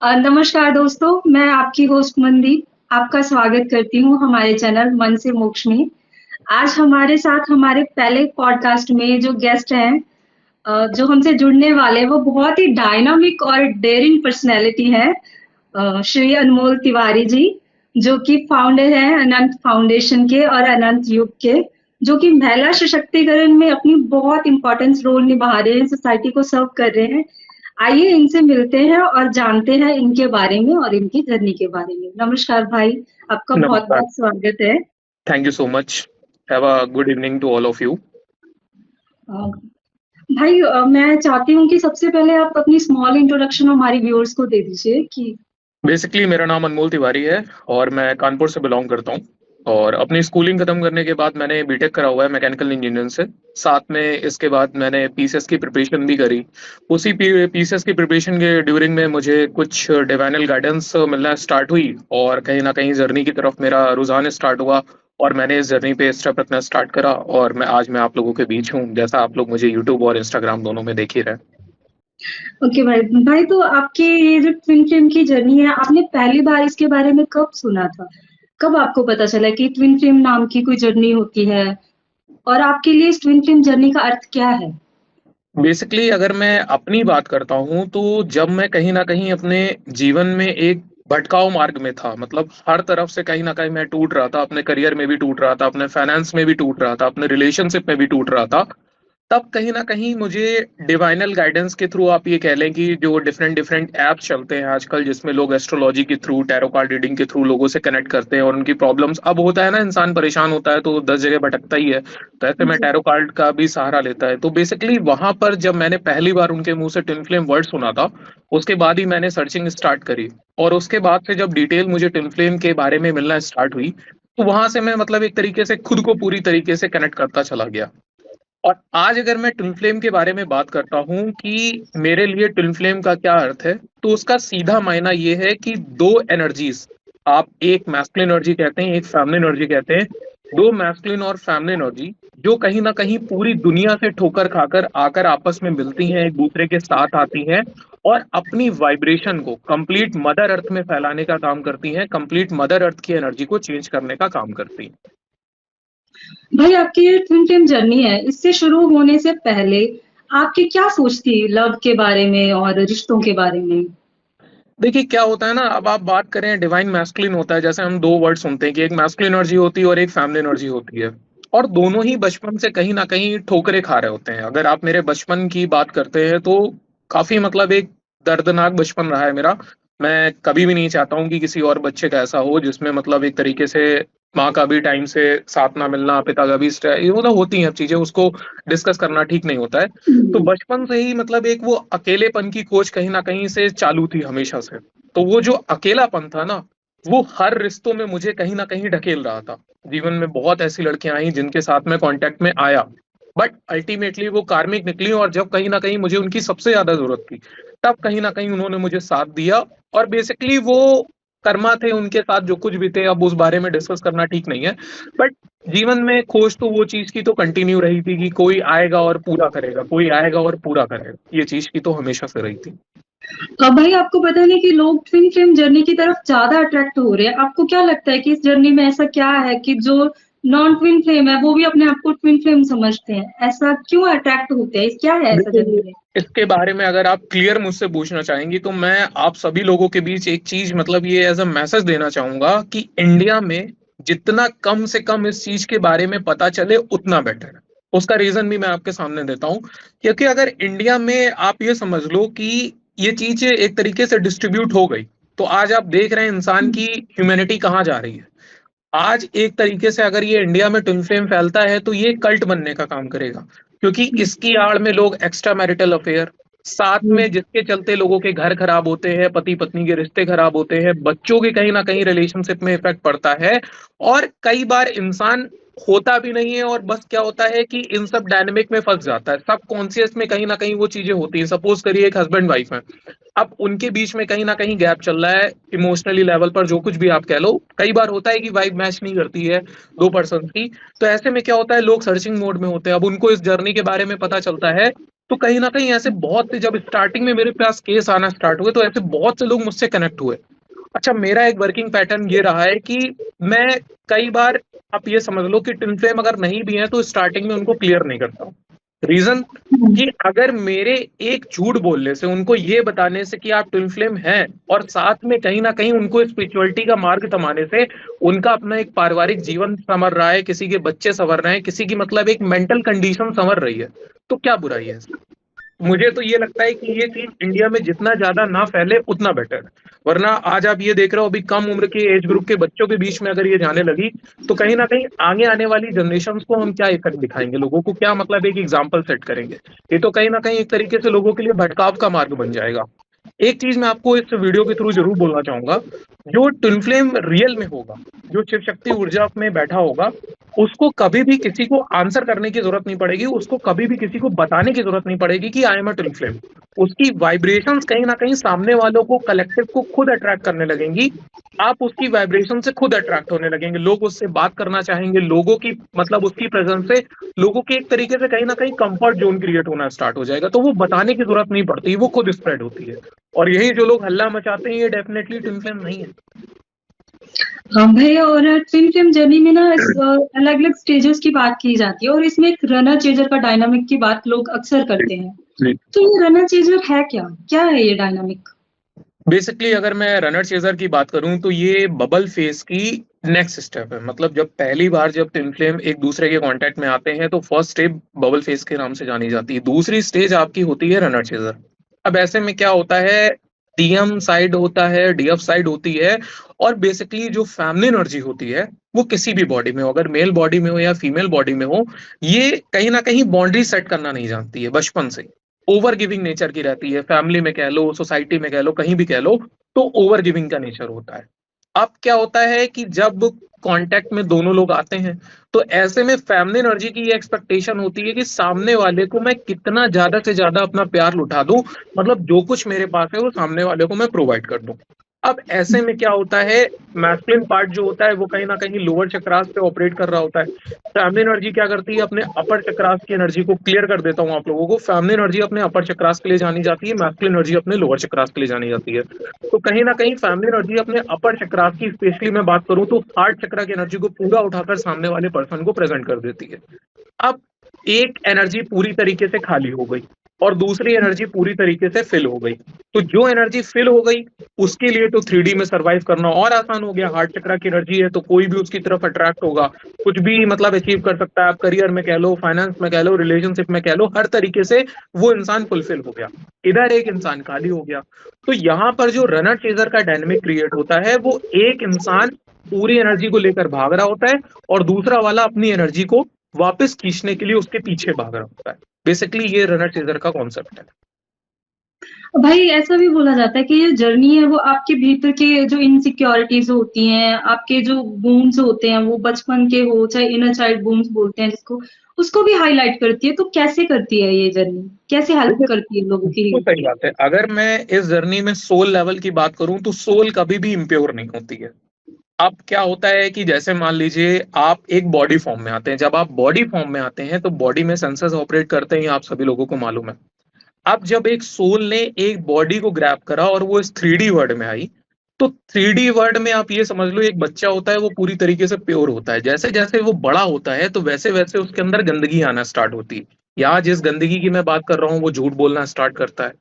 नमस्कार दोस्तों, मैं आपकी होस्ट मनदीप आपका स्वागत करती हूँ हमारे चैनल मन से मोक्ष में। आज हमारे साथ हमारे पहले पॉडकास्ट में जो गेस्ट हैं जो हमसे जुड़ने वाले हैं, वो बहुत ही डायनामिक और डेयरिंग पर्सनैलिटी है। श्री अनमोल तिवारी जी, जो कि फाउंडर हैं अनंत फाउंडेशन के और अनंत युग के, जो कि महिला सशक्तिकरण में अपनी बहुत इम्पोर्टेंस रोल निभा रहे हैं, सोसाइटी को सर्व कर रहे हैं। आइए इनसे मिलते हैं और जानते हैं इनके बारे में और इनकी जर्नी के बारे में। नमस्कार भाई, आपका नमस्कार। बहुत-बहुत स्वागत है। Thank you so much. Have a good evening to all of you. अ, भाई मैं चाहती हूँ कि सबसे पहले आप अपनी स्मॉल इंट्रोडक्शन हमारे व्यूअर्स को दे दीजिए कि बेसिकली मेरा नाम अनमोल तिवारी है और मैं कानपुर से बिलोंग करता हूँ। और अपनी स्कूलिंग खत्म करने के बाद मैंने बीटेक करा हुआ है मैकेनिकल इंजीनियरिंग से। साथ में इसके बाद मैंने पीसीएस की प्रिपरेशन भी करी। उसी पीसीएस की प्रिपरेशन के ड्यूरिंग में मुझे कुछ डिवाइनल गाइडेंस मिलना स्टार्ट हुई और कहीं ना कहीं जर्नी की तरफ मेरा रुझान स्टार्ट हुआ और मैंने इस जर्नी पे स्टेप रखना स्टार्ट करा और मैं आज आप लोगों के बीच हूँ, जैसा आप लोग मुझे यूट्यूब और इंस्टाग्राम दोनों में देख ही रहे हैं। ओके भाई। भाई तो आपकी ये जो ट्विन फ्लेम की जर्नी है, आपने पहली बार इसके बारे में कब सुना था? कब आपको पता चला कि ट्विन फ्लेम नाम की कोई जर्नी होती है? और आपके लिए इस ट्विन फ्लेम जर्नी का अर्थ क्या है? बेसिकली अगर मैं अपनी बात करता हूँ तो जब मैं कहीं ना कहीं अपने जीवन में एक भटकाव मार्ग में था, मतलब हर तरफ से कहीं ना कहीं मैं टूट रहा था, अपने करियर में भी टूट रहा था, अपने फाइनेंस में भी टूट रहा था, अपने रिलेशनशिप में भी टूट रहा था। तब कहीं ना कहीं मुझे डिवाइनल गाइडेंस के थ्रू, आप ये कह लें कि जो डिफरेंट डिफरेंट ऐप्स चलते हैं आजकल जिसमें लोग एस्ट्रोलॉजी के थ्रू, टैरो कार्ड रीडिंग के थ्रू लोगों से कनेक्ट करते हैं और उनकी प्रॉब्लम्स, अब होता है ना इंसान परेशान होता है तो 10 जगह भटकता ही है, तो ऐसे में जी। टैरो कार्ड का भी सहारा लेता है। तो बेसिकली वहां पर जब मैंने पहली बार उनके मुंह से ट्विन फ्लेम वर्ड सुना था, उसके बाद ही मैंने सर्चिंग स्टार्ट करी। और उसके बाद से जब डिटेल मुझे ट्विन फ्लेम के बारे में मिलना स्टार्ट हुई, तो वहां से मैं मतलब एक तरीके से खुद को पूरी तरीके से कनेक्ट करता चला गया। और आज अगर मैं ट्विन फ्लेम के बारे में बात करता हूँ कि मेरे लिए ट्विन फ्लेम का क्या अर्थ है, तो उसका सीधा मायना ये है कि दो एनर्जीज, आप एक मैस्कुलिन एनर्जी कहते हैं, एक फेमिनिन एनर्जी कहते हैं, दो मैस्कुलिन और फेमिनिन एनर्जी जो कहीं ना कहीं पूरी दुनिया से ठोकर खाकर आकर आपस में मिलती हैं, एक दूसरे के साथ आती हैं और अपनी वाइब्रेशन को कंप्लीट मदर अर्थ में फैलाने का काम करती हैं, कंप्लीट मदर अर्थ की एनर्जी को चेंज करने का काम करती हैं। भाई आपकी ये ट्विन फ्लेम जर्नी है, इससे शुरू होने से पहले आपकी क्या सोच थी लव के बारे में और रिश्तों के बारे में? देखिए क्या होता है ना, अब आप बात करें डिवाइन मैस्कुलिन होता है, जैसे हम दो वर्ड सुनते हैं कि एक मैस्कुलिन एनर्जी होती है और एक फेमिनिन एनर्जी होती है, और दोनों ही बचपन से कहीं ना कहीं ठोकरे खा रहे होते हैं। अगर आप मेरे बचपन की बात करते हैं तो काफी मतलब एक दर्दनाक बचपन रहा है मेरा। मैं कभी भी नहीं चाहता हूँ कि किसी और बच्चे का ऐसा हो जिसमें मतलब एक तरीके से माँ का भी टाइम से साथ ना मिलना, पिता का भी ये मतलब होती हैं चीजें, उसको डिस्कस करना ठीक नहीं होता है। तो हम्म। बचपन से ही मतलब एक वो अकेलेपन की खोज कहीं ना कहीं से चालू थी हमेशा से। तो वो जो अकेलापन था ना, वो हर रिश्तों में मुझे कहीं ना कहीं ढकेल रहा था। जीवन में बहुत ऐसी लड़कियां आई जिनके साथ में कांटेक्ट में आया, बट अल्टीमेटली वो कार्मिक निकली, और जब कहीं ना कहीं मुझे उनकी सबसे ज्यादा जरूरत थी, तब कहीं ना कहीं उन्होंने मुझे साथ दिया। और बेसिकली वो कर्मा थे उनके साथ जो कुछ भी थे, अब उस बारे में डिस्कस करना ठीक नहीं है। बट जीवन में खोज तो वो चीज की तो कंटिन्यू रही थी कि कोई आएगा और पूरा करेगा, कोई आएगा और पूरा करेगा, ये चीज की तो हमेशा से रही थी। भाई आपको पता नहीं कि लोग ट्विन फ्लेम जर्नी की तरफ ज्यादा अट्रैक्ट हो रहे हैं। आपको क्या लगता है कि इस जर्नी में ऐसा क्या है कि जो नॉन ट्विन फ्लेम है वो भी अपने आप को ट्विन फ्लेम समझते हैं? ऐसा क्यों अट्रैक्ट होते हैं? क्या है ऐसा देखिए, जर्नी में? इसके बारे में अगर आप क्लियर मुझसे पूछना चाहेंगी तो मैं आप सभी लोगों के बीच एक चीज मतलब ये एज अ मैसेज देना चाहूंगा कि इंडिया में जितना कम से कम इस चीज के बारे में पता चले उतना बेटर है। उसका रीजन भी मैं आपके सामने देता हूँ। क्योंकि अगर इंडिया में आप ये समझ लो कि ये चीज एक तरीके से डिस्ट्रीब्यूट हो गई, तो आज आप देख रहे हैं इंसान की ह्यूमैनिटी कहाँ जा रही है। आज एक तरीके से अगर ये इंडिया में ट्विन फ्लेम फैलता है तो ये कल्ट बनने का काम करेगा, क्योंकि इसकी आड़ में लोग एक्स्ट्रा मैरिटल अफेयर, साथ में जिसके चलते लोगों के घर खराब होते हैं, पति पत्नी के रिश्ते खराब होते हैं, बच्चों के कहीं ना कहीं रिलेशनशिप में इफेक्ट पड़ता है। और कई बार इंसान होता भी नहीं है और बस क्या होता है कि इन सब डायनेमिक में फंस जाता है, सब कॉन्शियस में कहीं ना कहीं वो चीजें होती हैं। सपोज करिए एक हस्बैंड वाइफ है, अब उनके बीच में कहीं ना कहीं गैप चल रहा है इमोशनली लेवल पर, जो कुछ भी आप कह लो। कई बार होता है कि वाइब मैच नहीं करती है दो पर्सन की, तो ऐसे में क्या होता है, लोग सर्चिंग मोड में होते हैं। अब उनको इस जर्नी के बारे में पता चलता है तो कहीं ना कहीं ऐसे बहुत से, जब स्टार्टिंग में मेरे पास केस आना स्टार्ट हुए तो ऐसे बहुत से लोग मुझसे कनेक्ट हुए। अच्छा, मेरा एक वर्किंग पैटर्न ये रहा है कि मैं कई बार, आप ये समझ लो कि ट्विन फ्लेम अगर नहीं भी है तो स्टार्टिंग में उनको क्लियर नहीं करता हूँ। रीजन कि अगर मेरे एक झूठ बोलने से, उनको ये बताने से कि आप ट्विन फ्लेम हैं, और साथ में कहीं ना कहीं उनको स्पिरिचुअलिटी का मार्ग थमाने से उनका अपना एक पारिवारिक जीवन संवर रहा है, किसी के बच्चे संवर रहे हैं, किसी की मतलब एक मेंटल कंडीशन संवर रही है, तो क्या बुराई है? मुझे तो ये लगता है कि ये चीज इंडिया में जितना ज्यादा ना फैले उतना बेटर। वरना आज आप ये देख रहे हो, अभी कम उम्र के एज ग्रुप के बच्चों के बीच में अगर ये जाने लगी तो कहीं ना कहीं आगे आने वाली जनरेशन को हम क्या इफेक्ट दिखाएंगे, लोगों को क्या मतलब एक एग्जाम्पल सेट करेंगे। ये तो कहीं ना कहीं एक तरीके से लोगों के लिए भटकाव का मार्ग बन जाएगा। एक चीज मैं आपको इस वीडियो के थ्रू जरूर बोलना चाहूंगा, जो ट्विन फ्लेम रियल में होगा, जो शिव शक्ति ऊर्जा में बैठा होगा, उसको कभी भी किसी को आंसर करने की जरूरत नहीं पड़ेगी, उसको कभी भी किसी को बताने की जरूरत नहीं पड़ेगी कि I am a twin flame. उसकी वाइब्रेशंस कहीं ना कहीं सामने वालों को, कलेक्टिव को खुद अट्रैक्ट करने लगेंगी। आप उसकी वाइब्रेशन से खुद अट्रैक्ट होने लगेंगे, लोग उससे बात करना चाहेंगे, लोगों की मतलब उसकी प्रेजेंस से लोगों के एक तरीके से कहीं ना कहीं कंफर्ट जोन क्रिएट होना स्टार्ट हो जाएगा, तो वो बताने की जरूरत नहीं पड़ती, वो खुद स्प्रेड होती है। और यही जो लोग हल्ला मचाते हैं, ये डेफिनेटली ट्विन फ्लेम नहीं है। हाँ भाई, और ट्विन फ्लेम जर्नी में ना अलग अलग स्टेजेस की बात की जाती है, और इसमें एक रनर चेजर का डायनामिक की बात लोग अक्सर करते हैं। तो ये रनर चेजर है क्या, क्या है ये डायनामिक? बेसिकली अगर मैं रनर चेजर की बात करूं तो ये बबल फेस की नेक्स्ट स्टेप है। मतलब जब पहली बार जब ट्विन फ्लेम एक दूसरे के कांटेक्ट में आते हैं तो फर्स्ट स्टेप बबल फेस के नाम से जानी जाती है, दूसरी स्टेज आपकी होती है रनर चेजर। अब ऐसे में क्या होता है, डीएम साइड होता है, डीएफ साइड होती है, और बेसिकली जो फैमिली एनर्जी होती है वो किसी भी बॉडी में हो, अगर मेल बॉडी में हो या फीमेल बॉडी में हो, ये कहीं ना कहीं बाउंड्री सेट करना नहीं जानती है बचपन से। ओवर गिविंग नेचर की रहती है, फैमिली में कह लो, सोसाइटी में कह लो, कहीं भी कह लो, तो ओवर गिविंग का नेचर होता है। अब क्या होता है कि जब कांटेक्ट में दोनों लोग आते हैं तो ऐसे में फैमिली एनर्जी की ये एक्सपेक्टेशन होती है कि सामने वाले को मैं कितना ज्यादा से ज्यादा अपना प्यार लुटा दूं, मतलब जो कुछ मेरे पास है वो सामने वाले को मैं प्रोवाइड कर दूं। अब ऐसे में क्या होता है, मैस्कुलिन पार्ट जो होता है वो कहीं ना कहीं लोअर चक्रास पे ऑपरेट कर रहा होता है। फैमिली एनर्जी क्या करती है, अपने अपर चक्रास की एनर्जी को क्लियर कर देता हूँ आप लोगों को, फैमिली एनर्जी अपने अपर चक्रास के लिए जानी जाती है, मैस्कुलिन एनर्जी अपने लोअर चक्रास के लिए जानी जाती है। तो कहीं ना कहीं फैमिली एनर्जी अपने अपर चक्रास की, स्पेशली मैं बात करूं तो हार्ट चक्रा की एनर्जी को पूरा उठाकर सामने वाले पर्सन को प्रेजेंट कर देती है। अब एक एनर्जी पूरी तरीके से खाली हो गई और दूसरी एनर्जी पूरी तरीके से फिल हो गई। तो जो एनर्जी फिल हो गई उसके लिए तो 3D में सरवाइव करना और आसान हो गया। हार्ट चक्रा की एनर्जी है तो कोई भी उसकी तरफ अट्रैक्ट होगा, कुछ भी मतलब अचीव कर सकता है। आप करियर में कह लो, फाइनेंस में कह लो, रिलेशनशिप में कह लो, हर तरीके से वो इंसान फुलफिल हो गया। इधर एक इंसान खाली हो गया। तो यहाँ पर जो रनर चेजर का डायनेमिक क्रिएट होता है, वो एक इंसान पूरी एनर्जी को लेकर भाग रहा होता है और दूसरा वाला अपनी एनर्जी को वापस खींचने के लिए उसके पीछे भाग रहा होता है। बेसिकली ये रनर चेजर का कॉन्सेप्ट है। भाई ऐसा भी बोला जाता है कि ये जर्नी है वो आपके भीतर के जो इनसिक्योरिटीज होती हैं, आपके जो वुंड्स होते हैं, वो बचपन के हो चाहे इनर चाइल्ड वुंड्स बोलते हैं जिसको, उसको भी हाईलाइट करती है। तो कैसे करती है ये जर्नी, कैसे हेल्प करती है लोगों की तो हील सही में? बात है, अगर मैं इस जर्नी में सोल लेवल की बात करूं तो सोल कभी भी इम्प्योर नहीं होती है। अब क्या होता है कि जैसे मान लीजिए आप एक बॉडी फॉर्म में आते हैं, जब आप बॉडी फॉर्म में आते हैं तो बॉडी में सेंसर्स ऑपरेट करते हैं, ये आप सभी लोगों को मालूम है। अब जब एक सोल ने एक बॉडी को ग्रैब करा और वो इस 3D वर्ल्ड में आई, तो 3D वर्ल्ड में आप ये समझ लो एक बच्चा होता है वो पूरी तरीके से प्योर होता है, जैसे जैसे वो बड़ा होता है तो वैसे वैसे उसके अंदर गंदगी आना स्टार्ट होती है। यहाँ जिस गंदगी की मैं बात कर रहा हूँ वो झूठ बोलना स्टार्ट करता है,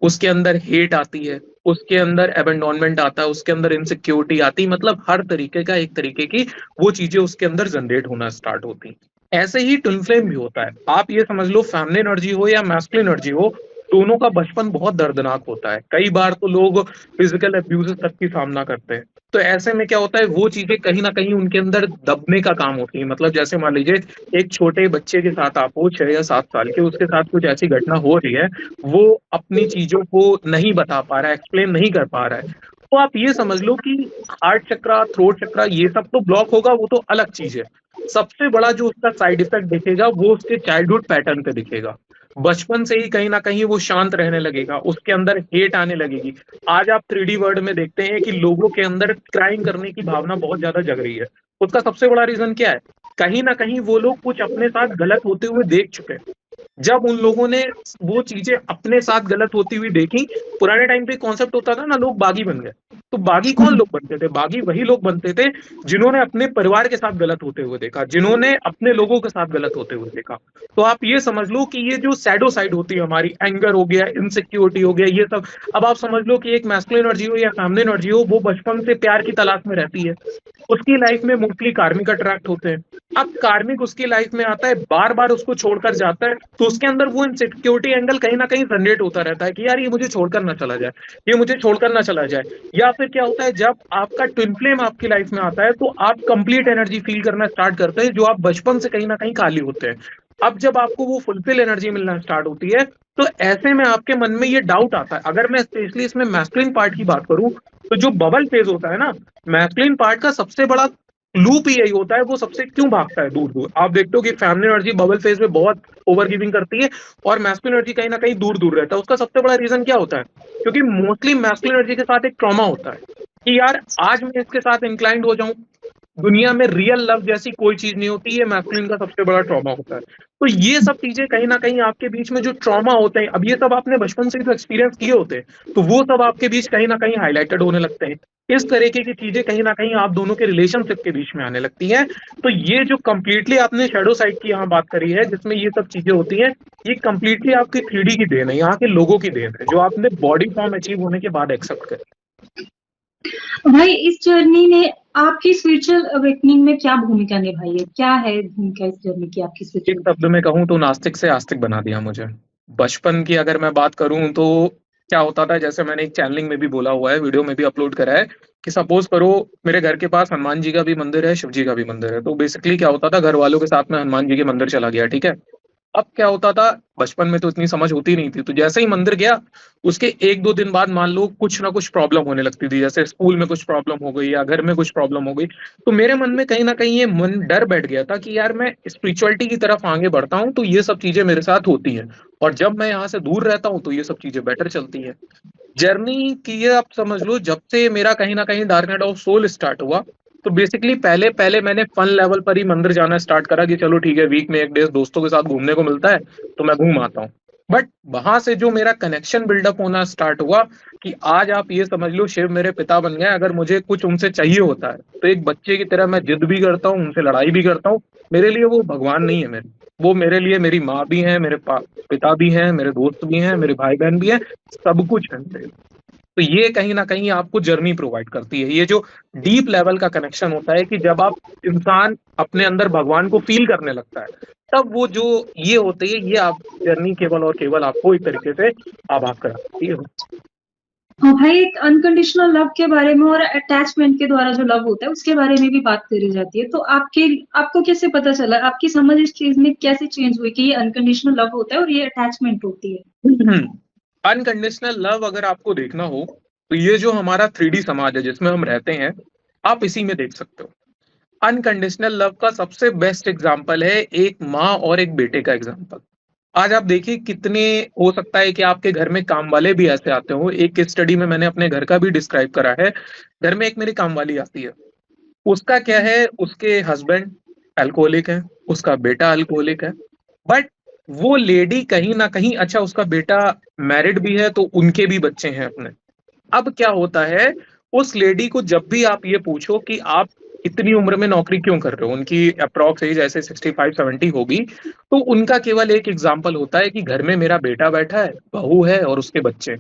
उसके अंदर हेट आती है, उसके अंदर एबेंडोनमेंट आता है, उसके अंदर इनसिक्योरिटी आती है, मतलब हर तरीके का एक तरीके की वो चीजें उसके अंदर जनरेट होना स्टार्ट होती हैं। ऐसे ही ट्विन फ्लेम भी होता है। आप ये समझ लो फैमिली एनर्जी हो या मैस्कुलिन एनर्जी हो, दोनों का बचपन बहुत दर्दनाक होता है। कई बार तो लोग फिजिकल अब्यूज तक की सामना करते हैं। तो ऐसे में क्या होता है, वो चीजें कहीं ना कहीं उनके अंदर दबने का काम होती है। मतलब जैसे मान लीजिए एक छोटे बच्चे के साथ आप हो, 6 या 7 साल के, उसके साथ कुछ ऐसी घटना हो रही है, वो अपनी चीजों को नहीं बता पा रहा है, एक्सप्लेन नहीं कर पा रहा है, तो आप ये समझ लो कि हार्ट चक्रा, थ्रोट चक्रा, ये सब तो ब्लॉक होगा, वो तो अलग चीज है। सबसे बड़ा जो उसका साइड इफेक्ट दिखेगा वो उसके चाइल्डहुड पैटर्न पे दिखेगा। बचपन से ही कहीं ना कहीं वो शांत रहने लगेगा, उसके अंदर हेट आने लगेगी। आज आप 3D वर्ल्ड में देखते हैं कि लोगों के अंदर क्राइम करने की भावना बहुत ज्यादा जग रही है। उसका सबसे बड़ा रीजन क्या है? कहीं ना कहीं वो लोग कुछ अपने साथ गलत होते हुए देख चुके हैं। जब उन लोगों ने वो चीजें अपने साथ गलत होती हुई देखी, पुराने टाइम पे कॉन्सेप्ट होता था ना, लोग बागी बन गए। तो बागी कौन लोग बनते थे? बागी वही लोग बनते थे जिन्होंने अपने परिवार के साथ गलत होते हुए देखा, जिन्होंने अपने लोगों के साथ गलत होते हुए देखा। तो आप ये समझ लो कि ये जो सैडो साइड होती है हमारी, एंगर हो गया, इनसिक्योरिटी हो गया, ये सब, अब आप समझ लो कि एक मैस्कुलिन एनर्जी हो या फेमिनिन एनर्जी हो, वो बचपन से प्यार की तलाश में रहती है। उसकी लाइफ में मोस्टली कार्मिक अट्रैक्ट होते हैं। अब कार्मिक उसकी लाइफ में आता है, बार बार उसको छोड़कर जाता है, तो उसके अंदर वो इनसिक्योरिटी एंगल कहीं ना कहीं जनरेट होता रहता है कि यार ये मुझे छोड़कर ना चला जाए, ये मुझे छोड़कर ना चला जाए। या फिर क्या होता है, जब आपका ट्विन फ्लेम आपकी लाइफ में आता है तो आप कंप्लीट एनर्जी फील करना स्टार्ट करते हैं, जो आप बचपन से कहीं ना कहीं खाली होते हैं। अब जब आपको वो फुलफिल एनर्जी मिलना स्टार्ट होती है, तो ऐसे में आपके मन में ये डाउट आता है। अगर मैं स्पेशली इसमें मैस्कुलिन पार्ट की बात करूं, तो जो बबल फेज होता है ना, मैस्कुलिन पार्ट का सबसे बड़ा लूप ही यही होता है, वो सबसे क्यों भागता है दूर दूर। आप देखते हो कि फैमिली एनर्जी बबल फेज में बहुत ओवर गिविंग करती है, और मैस्कुलिन एनर्जी कहीं ना कहीं दूर दूर रहता है। उसका सबसे बड़ा रीजन क्या होता है? क्योंकि मोस्टली मैस्कुलिन एनर्जी के साथ एक ट्रॉमा होता है कि यार आज मैं इसके साथ इंक्लाइंड हो जाऊं, दुनिया में रियल लव जैसी कोई चीज नहीं होती, ये मैस्कुलिन का सबसे बड़ा ट्रॉमा होता है। तो ये सब चीजें कहीं ना कहीं आपके बीच में जो ट्रॉमा होते हैं, अब ये सब आपने बचपन से ही तो एक्सपीरियंस किए होते हैं, तो वो सब आपके बीच कहीं ना कहीं हाईलाइटेड होने लगते हैं। इस तरीके की चीजें कहीं ना कहीं आप दोनों के रिलेशनशिप के बीच में आने लगती हैं। तो ये जो कंप्लीटली आपने शेडो साइड की यहाँ बात करी है, जिसमें ये सब चीजें होती हैं, ये कंप्लीटली आपकी 3D की देन है, यहाँ के लोगों की देन है, जो आपने बॉडी फॉर्म अचीव होने के बाद एक्सेप्ट करी। भाई, इस जर्नी ने आपकी स्पिरिचुअल अवेकनिंग में क्या भूमिका निभाई है? क्या है भूमिका इस जर्नी की आपकी एक स्पिरिचुअल? शब्द में कहूँ तो नास्तिक से आस्तिक बना दिया मुझे। बचपन की अगर मैं बात करूं तो क्या होता था, जैसे मैंने एक चैनलिंग में भी बोला हुआ है, वीडियो में भी अपलोड करा है, कि सपोज करो मेरे घर के पास हनुमान जी का भी मंदिर है, शिव जी का भी मंदिर है। तो बेसिकली क्या होता था, घर वालों के साथ में हनुमान जी के मंदिर चला गया, ठीक है। अब क्या होता था, बचपन में तो इतनी समझ होती नहीं थी, तो जैसे ही मंदिर गया, उसके एक दो दिन बाद मान लो कुछ ना कुछ प्रॉब्लम होने लगती थी, जैसे स्कूल में कुछ प्रॉब्लम हो गई या घर में कुछ प्रॉब्लम हो गई। तो मेरे मन में कहीं ना कहीं ये मन डर बैठ गया था कि यार मैं स्पिरिचुअलिटी की तरफ आगे बढ़ता हूँ तो ये सब चीजें मेरे साथ होती हैं, और जब मैं यहाँ से दूर रहता हूँ तो ये सब चीजें बेटर चलती हैं। जर्नी की ये आप समझ लो, जब से मेरा कहीं ना कहीं dark night of soul start हुआ, तो बेसिकली पहले पहले मैंने फन लेवल पर ही मंदिर जाना स्टार्ट करा कि चलो ठीक है, वीक में एक डे दोस्तों के साथ घूमने को मिलता है तो मैं घूम आता हूँ। बट वहां से जो मेरा कनेक्शन बिल्डअप होना स्टार्ट हुआ, कि आज आप ये समझ लो शिव मेरे पिता बन गए। अगर मुझे कुछ उनसे चाहिए होता है तो एक बच्चे की तरह मैं जिद भी करता हूँ, उनसे लड़ाई भी करता हूँ। मेरे लिए वो भगवान नहीं है मेरे, वो मेरे लिए मेरी माँ भी है, मेरे पिता भी हैं, मेरे दोस्त भी हैं, मेरे भाई बहन भी हैं, सब कुछ है मेरे। तो ये कहीं ना कहीं आपको जर्नी प्रोवाइड करती है, ये जो डीप लेवल का कनेक्शन होता है, कि जब आप इंसान अपने अंदर भगवान को फील करने लगता है, तब वो जो ये होते है, ये आप जर्नी केवल और केवल आपको एक तरीके से आभास कराती है। हाँ भाई, एक अनकंडीशनल लव के बारे में और अटैचमेंट के द्वारा जो लव होता है उसके बारे में भी बात करी जाती है। तो आपको कैसे पता चला, आपकी समझ इस चीज में कैसे चेंज हुई कि ये अनकंडीशनल लव होता है और ये अटैचमेंट होती है? अनकंडीशनल लव अगर आपको देखना हो, तो ये जो हमारा 3D समाज है जिसमें हम रहते हैं, आप इसी में देख सकते हो। अनकंडीशनल लव का सबसे बेस्ट एग्जाम्पल है एक माँ और एक बेटे का एग्जाम्पल। आज आप देखिए कितने, हो सकता है कि आपके घर में काम वाले भी ऐसे आते हो। एक स्टडी में मैंने अपने घर का भी डिस्क्राइब करा है। घर में एक मेरी काम वाली आती है, उसका क्या है, उसके हस्बैंड अल्कोहलिक है, उसका बेटा अल्कोहलिक है। बट वो लेडी कहीं ना कहीं, अच्छा उसका बेटा मैरिड भी है तो उनके भी बच्चे हैं अपने। अब क्या होता है, उस लेडी को जब भी आप ये पूछो कि आप इतनी उम्र में नौकरी क्यों कर रहे हो, उनकी अप्रॉक्स एज ऐसे 65-70 होगी, तो उनका केवल एक एग्जाम्पल होता है कि घर में मेरा बेटा बैठा है, बहू है और उसके बच्चे।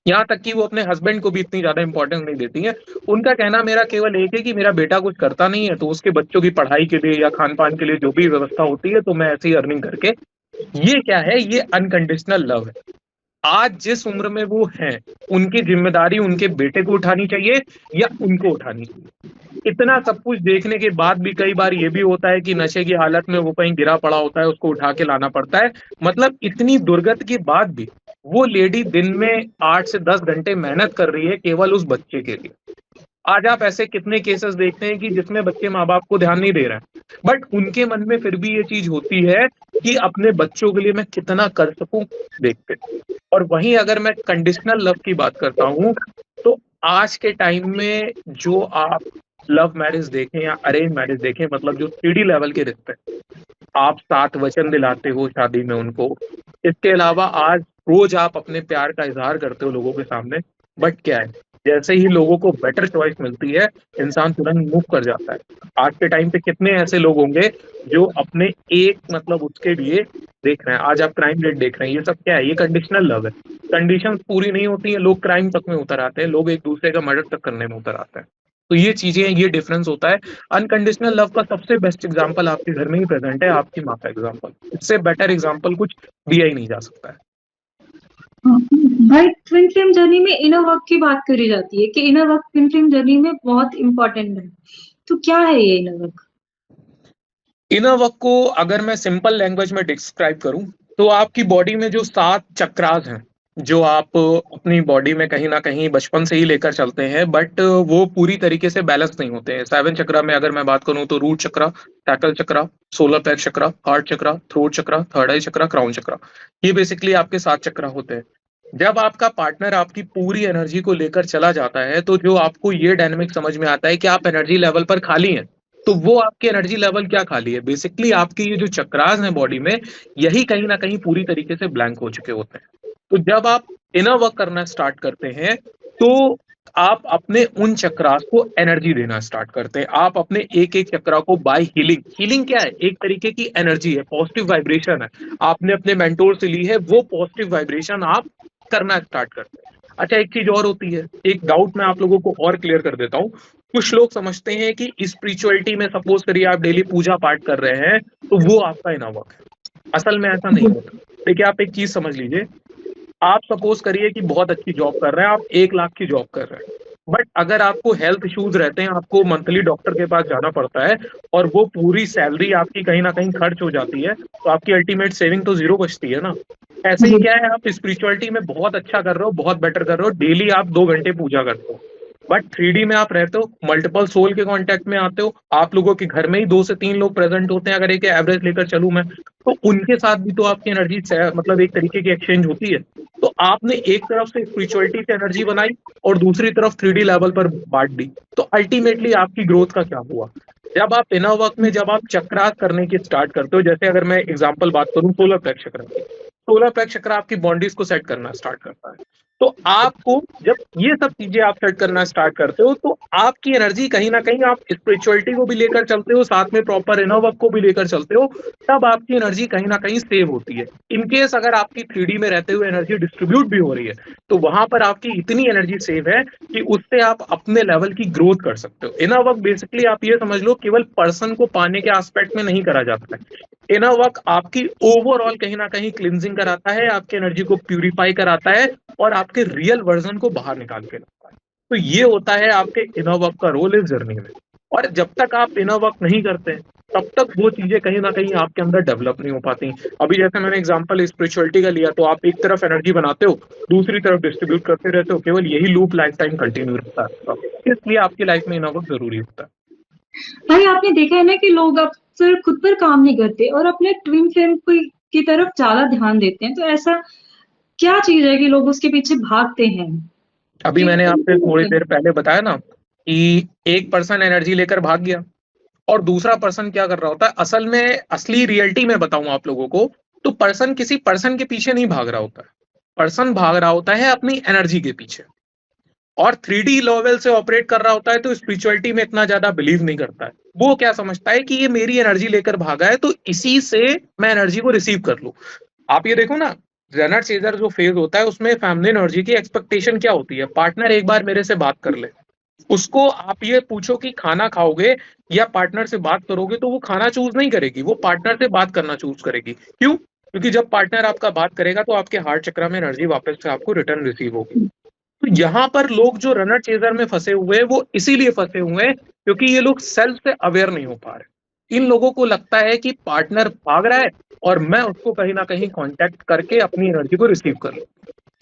यहाँ तक कि वो अपने हस्बैंड को भी इतनी ज्यादा इंपॉर्टेंस नहीं देती है। उनका कहना मेरा केवल एक है कि मेरा बेटा कुछ करता नहीं है, तो उसके बच्चों की पढ़ाई के लिए या खान पान के लिए जो भी व्यवस्था होती है तो मैं ऐसी अर्निंग करके। ये क्या है, ये अनकंडीशनल लव है। आज जिस उम्र में वो हैं, उनकी जिम्मेदारी उनके बेटे को उठानी चाहिए या उनको उठानी चाहिए। इतना सब कुछ देखने के बाद भी कई बार ये भी होता है कि नशे की हालत में वो कहीं गिरा पड़ा होता है, उसको उठा के लाना पड़ता है। मतलब इतनी दुर्गत के बाद भी वो लेडी दिन में 8 से 10 घंटे मेहनत कर रही है केवल उस बच्चे के लिए। आज आप ऐसे कितने केसेस देखते हैं कि जिसमें बच्चे माँ बाप को ध्यान नहीं दे रहे हैं, बट उनके मन में फिर भी ये चीज होती है कि अपने बच्चों के लिए मैं कितना कर सकूं, देखते। और वहीं अगर मैं कंडीशनल लव की बात करता हूं, तो आज के टाइम में जो आप लव मैरिज देखें या अरेंज मैरिज देखें, मतलब जो 3D लेवल के रिश्ते, आप सात वचन दिलाते हो शादी में उनको, इसके अलावा आज रोज आप अपने प्यार का इजहार करते हो लोगों के सामने, बट क्या है, जैसे ही लोगों को बेटर चॉइस मिलती है इंसान तुरंत मूव कर जाता है। आज के टाइम पे कितने ऐसे लोग होंगे जो अपने एक मतलब उसके लिए देख रहे हैं, आज आप क्राइम रेट देख रहे हैं, ये सब क्या है, ये कंडीशनल लव है। कंडीशन पूरी नहीं होती है, लोग क्राइम तक में उतर आते हैं, लोग एक दूसरे का मर्डर तक करने में उतर आते हैं। तो ये चीजें, ये डिफरेंस होता है। अनकंडीशनल लव का सबसे बेस्ट एग्जांपल आपके घर में ही प्रेजेंट है, आपकी माँ का एग्जांपल, इससे बेटर एग्जांपल कुछ दिया ही नहीं जा सकता है। भाई ट्विन फ्लेम जर्नी में इनर वर्क की बात करी जाती है कि inner work twin flame journey में बहुत इंपॉर्टेंट है, तो क्या है ये इनर वर्क? इनर वर्क को अगर मैं सिंपल लैंग्वेज में डिस्क्राइब करूं तो आपकी बॉडी में जो 7 चक्रास हैं, जो आप अपनी बॉडी में कहीं ना कहीं बचपन से ही लेकर चलते हैं, बट वो पूरी तरीके से बैलेंस नहीं होते हैं। 7 चक्रा में अगर मैं बात करूं तो रूट चक्रा, टैकल चक्रा, सोलर प्लेक्स चक्रा, हार्ट चक्रा, थ्रोट चक्रा, थर्ड आई चक्रा, क्राउन चक्रा, ये बेसिकली आपके 7 चक्रा होते हैं। जब आपका पार्टनर आपकी पूरी एनर्जी को लेकर चला जाता है तो जो आपको ये डायनेमिक समझ में आता है कि आप एनर्जी लेवल पर खाली हैं, तो वो आपके एनर्जी लेवल क्या खाली है, बेसिकली आपके ये जो चक्रास हैं बॉडी में, यही कहीं ना कहीं पूरी तरीके से ब्लैंक हो चुके होते हैं। तो जब आप इनर वर्क करना स्टार्ट करते हैं तो आप अपने उन चक्रास को एनर्जी देना स्टार्ट करते हैं। आप अपने एक एक चक्रा को बाय हीलिंग, हीलिंग क्या है, एक तरीके की एनर्जी है, पॉजिटिव वाइब्रेशन है, आपने अपने मेंटोर से ली है, वो पॉजिटिव वाइब्रेशन आप करना स्टार्ट करते हैं। अच्छा, एक चीज और होती है, एक डाउट मैं आप लोगों को और क्लियर कर देता हूँ। कुछ लोग समझते हैं कि स्पिरिचुअलिटी में सपोज करिए आप डेली पूजा पाठ कर रहे हैं तो वो आपका इनर वर्क है। असल में ऐसा नहीं होता। देखिए, आप एक चीज समझ लीजिए, आप सपोज करिए कि बहुत अच्छी जॉब कर रहे हैं, आप 1 लाख की जॉब कर रहे हैं, बट अगर आपको हेल्थ इश्यूज रहते हैं, आपको मंथली डॉक्टर के पास जाना पड़ता है और वो पूरी सैलरी आपकी कहीं ना कहीं खर्च हो जाती है, तो आपकी अल्टीमेट सेविंग तो जीरो बचती है ना। ऐसे ही क्या है, आप स्पिरिचुअलिटी में बहुत अच्छा कर रहे हो, बहुत बेटर कर रहे हो, डेली आप 2 घंटे पूजा करते हो, बट 3D में आप रहते हो, मल्टीपल सोल के कांटेक्ट में आते हो, आप लोगों के घर में ही 2 से 3 लोग प्रेजेंट होते हैं, अगर एक एवरेज लेकर चलूं मैं, तो उनके साथ भी तो आपकी एनर्जी मतलब एक तरीके की एक्सचेंज होती है। तो आपने एक तरफ से स्पिरिचुअलिटी से एनर्जी बनाई और दूसरी तरफ 3D लेवल पर बांट दी, तो अल्टीमेटली आपकी ग्रोथ का क्या हुआ? जब आप इनर वर्क में, जब आप चक्रास करने की स्टार्ट करते हो, जैसे अगर मैं एग्जांपल बात करूं सोलर प्लेक्स चक्र की, सोलर प्लेक्स चक्र आपकी बाउंड्रीज को सेट करना स्टार्ट करता है। तो आपको जब ये सब चीजें आप सेट करना स्टार्ट करते हो तो आपकी एनर्जी कहीं ना कहीं, आप स्पिरिचुअलिटी को भी लेकर चलते हो, साथ में प्रॉपर इनर वर्क को भी लेकर चलते हो, तब आपकी एनर्जी कहीं ना कहीं सेव होती है। इनकेस अगर आपकी 3D में रहते हुए एनर्जी डिस्ट्रीब्यूट भी हो रही है तो वहां पर आपकी इतनी एनर्जी सेव है कि उससे आप अपने लेवल की ग्रोथ कर सकते हो। इनर वर्क बेसिकली आप ये समझ लो केवल पर्सन को पाने के एस्पेक्ट में नहीं करा जाता है, इनर वर्क आपकी ओवरऑल कहीं ना कहीं क्लिनजिंग कराता है, आपकी एनर्जी को प्यूरिफाई कराता है और आपके रियल वर्जन को बाहर निकाल के लाता है। तो ये होता है आपके इनर वर्क का रोल इस जर्नी में। और जब तक आप इनर वर्क नहीं करते तब तक वो चीजें कहीं ना कहीं आपके अंदर डेवलप नहीं हो पाती। अभी जैसे मैंने एग्जांपल स्पिरिचुअलिटी का लिया, तो आप एक तरफ एनर्जी बनाते हो, दूसरी तरफ डिस्ट्रीब्यूट करते रहते हो, केवल यही लूप लाइफ टाइम कंटिन्यू रहता है, इसलिए आपकी लाइफ में इनर वर्क जरूरी होता है। भाई आपने देखा है ना कि लोग अक्सर खुद पर काम नहीं करते और अपने ट्विन फ्लेम की तरफ ज्यादा ध्यान देते हैं, तो ऐसा क्या चीज है कि लोग उसके पीछे भागते हैं? अभी मैंने आपसे थोड़ी देर पहले बताया ना कि एक पर्सन एनर्जी लेकर भाग गया और दूसरा पर्सन क्या कर रहा होता है, असल में असली रियलिटी में बताऊं आप लोगों को, तो पर्सन किसी पर्सन के पीछे नहीं भाग रहा होता है, पर्सन भाग रहा होता है अपनी एनर्जी के पीछे, और 3D लेवल से ऑपरेट कर रहा होता है, तो स्पिरिचुअलिटी में इतना ज्यादा बिलीव नहीं करता है। वो क्या समझता है कि ये मेरी एनर्जी लेकर भागा है तो इसी से मैं एनर्जी को रिसीव कर लूं। आप ये देखो ना, रनर चेजर जो फेज होता है उसमें फैमिली एनर्जी की एक्सपेक्टेशन क्या होती है, पार्टनर एक बार मेरे से बात कर ले, उसको आप ये पूछो कि खाना खाओगे या पार्टनर से बात करोगे, तो वो खाना चूज नहीं करेगी, वो पार्टनर से बात करना चूज करेगी। क्यों? क्योंकि जब पार्टनर आपका बात करेगा तो आपके हार्ट चक्र में एनर्जी वापस से आपको रिटर्न रिसीव होगी। तो यहाँ पर लोग जो रनर चेजर में फंसे हुए हैं वो इसीलिए फंसे हुए हैं क्योंकि ये लोग सेल्फ से अवेयर नहीं हो पा रहे। इन लोगों को लगता है कि पार्टनर भाग रहा है और मैं उसको कहीं ना कहीं कांटेक्ट करके अपनी एनर्जी को रिसीव कर लूं।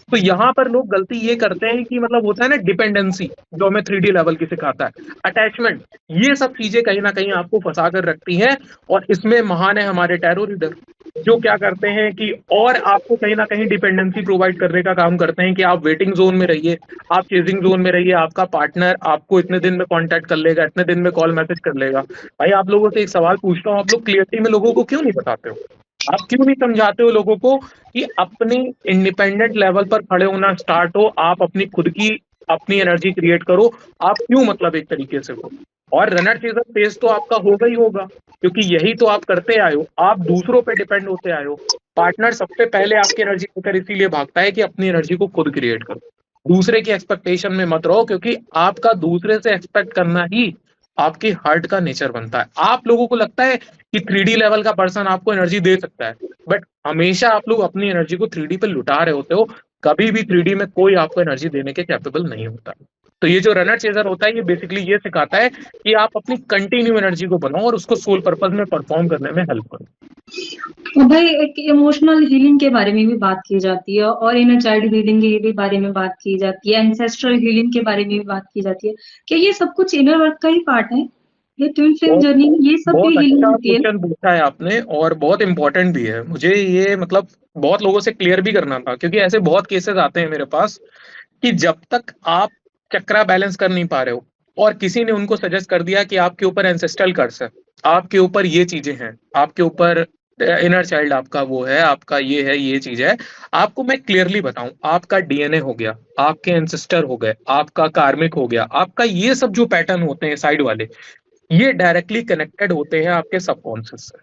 तो यहाँ पर लोग गलती ये करते हैं कि मतलब होता है ना डिपेंडेंसी, जो हमें 3D लेवल की सिखाता है, अटैचमेंट, ये सब चीजें कहीं ना कहीं आपको फंसा कर रखती हैं। और इसमें महान है हमारे टैरो रीडर, जो क्या करते हैं कि और आपको कहीं ना कहीं डिपेंडेंसी प्रोवाइड करने का काम करते हैं कि आप वेटिंग जोन में रहिए, आप चेजिंग जोन में रहिए, आपका पार्टनर आपको इतने दिन में कांटेक्ट कर लेगा, इतने दिन में कॉल मैसेज कर लेगा। भाई आप लोगों से एक सवाल पूछता हूँ, आप लोग क्लियरिटी में लोगों को क्यों नहीं बताते हो? आप क्यों नहीं समझाते हो लोगों को कि अपनी इंडिपेंडेंट लेवल पर खड़े होना स्टार्ट हो, आप अपनी खुद की अपनी एनर्जी क्रिएट करो? आप क्यों मतलब एक तरीके से हो? और रनर चेजर फेज तो आपका होगा ही होगा, क्योंकि यही तो आप करते आए हो, आप दूसरों पे डिपेंड होते आए हो। पार्टनर सबसे पहले आपकी एनर्जी लेकर इसीलिए भागता है कि अपनी एनर्जी को खुद क्रिएट करो, दूसरे की एक्सपेक्टेशन में मत रहो, क्योंकि आपका दूसरे से एक्सपेक्ट करना ही आपकी हार्ट का नेचर बनता है। आप लोगों को लगता है कि 3D लेवल का पर्सन आपको एनर्जी दे सकता है, बट हमेशा आप लोग अपनी एनर्जी को 3D पे लुटा रहे होते हो। कभी भी 3D में कोई आपको एनर्जी देने के कैपेबल नहीं होता। तो ये जो रनर चेजर होता है, ये बेसिकली ये सिखाता है कि आप अपनी कंटिन्यू एनर्जी को बनाओ और उसको सोल पर्पज में परफॉर्म करने में हेल्प करो। तो भाई एक इमोशनल हीलिंग के बारे में भी बात की जाती है और इनर चाइल्ड हीलिंग के भी बारे में बात की जाती है, एंसेस्ट्रल हीलिंग के बारे में भी बात की जाती है। क्या ये सब कुछ इनर वर्क का ही पार्ट है? ये ट्विन फ्लेम बहुत जर्नी में ये सब भी बहुत हीलिंग अच्छा होती है? क्वेश्चन पूछा है आपने, और बहुत इंपॉर्टेंट भी है। मुझे ये मतलब बहुत लोगों से क्लियर भी करना था, क्योंकि ऐसे बहुत केसेस आते हैं मेरे पास कि जब तक आप चक्रा बैलेंस कर नहीं पा रहे हो और किसी ने उनको सजेस्ट कर दिया कि आपके ऊपर एंसेस्ट्रल कर्स है, आपके ऊपर ये चीजें हैं, आपके ऊपर इनर चाइल्ड आपका वो है, आपका ये है, ये चीज है। आपको मैं क्लियरली बताऊं, आपका डीएनए हो गया, आपके एंसेस्टर हो गए, आपका कार्मिक हो गया, आपका ये सब जो पैटर्न होते हैं साइड वाले, ये डायरेक्टली कनेक्टेड होते हैं आपके सबकॉन्शियस से।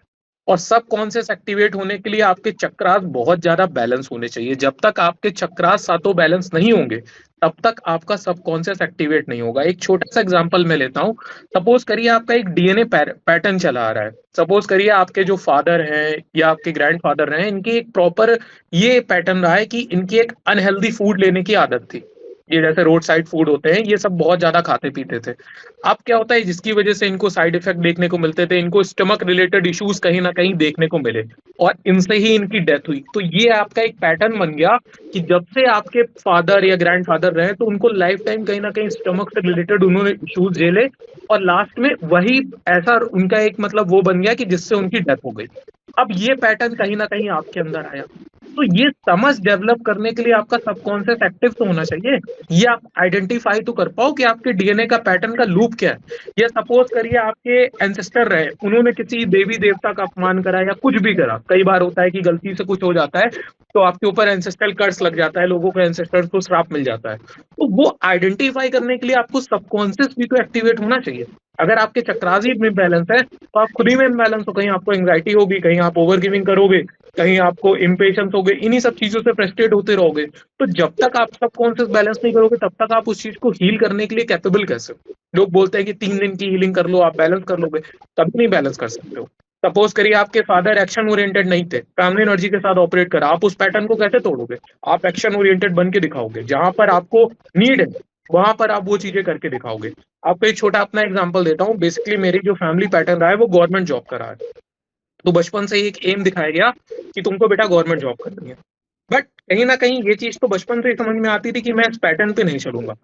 और सबकॉन्शियस एक्टिवेट होने के लिए आपके चक्रास बहुत ज्यादा बैलेंस होने चाहिए। जब तक आपके चक्रास सातों बैलेंस नहीं होंगे, तब तक आपका सबकॉन्शियस एक्टिवेट नहीं होगा। एक छोटा सा एग्जांपल मैं लेता हूँ। सपोज करिए आपका एक डीएनए पैटर्न चला आ रहा है। सपोज करिए आपके जो फादर हैं या आपके ग्रैंडफादर रहे हैं, इनकी एक प्रॉपर ये पैटर्न रहा है कि इनकी एक अनहेल्दी फूड लेने की आदत थी। ये जैसे रोड साइड फूड होते हैं, ये सब बहुत ज्यादा खाते पीते थे। अब क्या होता है, जिसकी वजह से इनको साइड इफेक्ट देखने को मिलते थे, इनको स्टमक रिलेटेड इश्यूज कहीं ना कहीं देखने को मिले, और इनसे ही इनकी डेथ हुई। तो ये आपका एक पैटर्न बन गया कि जब से आपके फादर या ग्रैंडफादर रहे, तो उनको लाइफ टाइम कहीं ना कहीं स्टमक से रिलेटेड उन्होंने इश्यूज झेले, और लास्ट में वही ऐसा उनका एक मतलब वो बन गया कि जिससे उनकी डेथ हो गई। अब ये पैटर्न कहीं ना कहीं आपके अंदर आया। तो ये समझ डेवलप करने के लिए आपका सबकॉन्शियस एक्टिव तो होना चाहिए। ये आप आइडेंटिफाई तो कर पाओ कि आपके डीएनए का पैटर्न का लूप क्या है। या सपोज करिए आपके एंसेस्टर रहे, उन्होंने किसी देवी देवता का अपमान करा या कुछ भी करा। कई बार होता है कि गलती से कुछ हो जाता है, तो आपके ऊपर एंसेस्ट्रल कर्स लग जाता है, लोगों के एंसेस्टर को श्राप मिल जाता है। तो वो आइडेंटिफाई करने के लिए आपको सबकॉन्शियस भी तो एक्टिवेट होना चाहिए। अगर आपके चक्रासी में बैलेंस है, तो आप खुद ही में बैलेंस हो। कहीं आपको एंग्जाइटी होगी, कहीं आप ओवर गिविंग करोगे, कहीं आपको इम्पेशंस हो गए, इन्हीं सब चीजों से फ्रस्ट्रेट होते रहोगे। तो जब तक आप सबकॉन्शियस बैलेंस नहीं करोगे, तब तक आप उस चीज को हील करने के लिए कैपेबल कैसे हो? लोग बोलते हैं कि 3 दिन की हीलिंग कर लो, आप बैलेंस कर लोगे। कभी नहीं बैलेंस कर सकते हो। सपोज करिए आपके फादर एक्शन ओरिएंटेड नहीं थे, फैमिली एनर्जी के साथ ऑपरेट करा, आप उस पैटर्न को कैसे तोड़ोगे? आप एक्शन ओरिएंटेड बन के दिखाओगे, जहां पर आपको नीड है वहां पर आप वो चीजें करके दिखाओगे। आपको एक छोटा अपना एग्जांपल देता हूँ। बेसिकली मेरी जो फैमिली पैटर्न रहा है वो गवर्नमेंट जॉब का रहा है। तो बचपन से ही एक एम दिखाया गया कि तुमको बेटा गवर्नमेंट जॉब करनी है। बट कहीं ना कहीं ये चीज तो बचपन से ही समझ में आती थी कि मैं इस पैटर्न पे नहीं चलूंगा।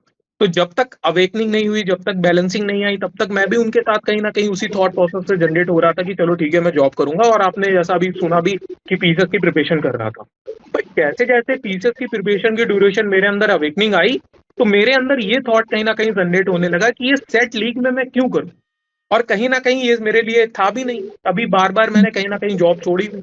तो जब तक अवेकनिंग नहीं हुई, जब तक बैलेंसिंग नहीं आई, तब तक मैं भी उनके साथ कहीं ना कहीं उसी थॉट प्रोसेस से जनरेट हो रहा था कि चलो ठीक है मैं जॉब करूंगा। और आपने जैसा अभी सुना भी कि पीसीएस की प्रिपरेशन कर रहा था। बट जैसे जैसे पीसीएस की प्रिपरेशन की ड्यूरेशन मेरे अंदर अवेकनिंग आई, तो मेरे अंदर ये थॉट कहीं ना कहीं जनरेट होने लगा कि ये सेट लीग में मैं क्यों करूं। और कहीं ना कहीं ये मेरे लिए था भी नहीं, तभी बार बार मैंने कहीं ना कहीं जॉब छोड़ी भी।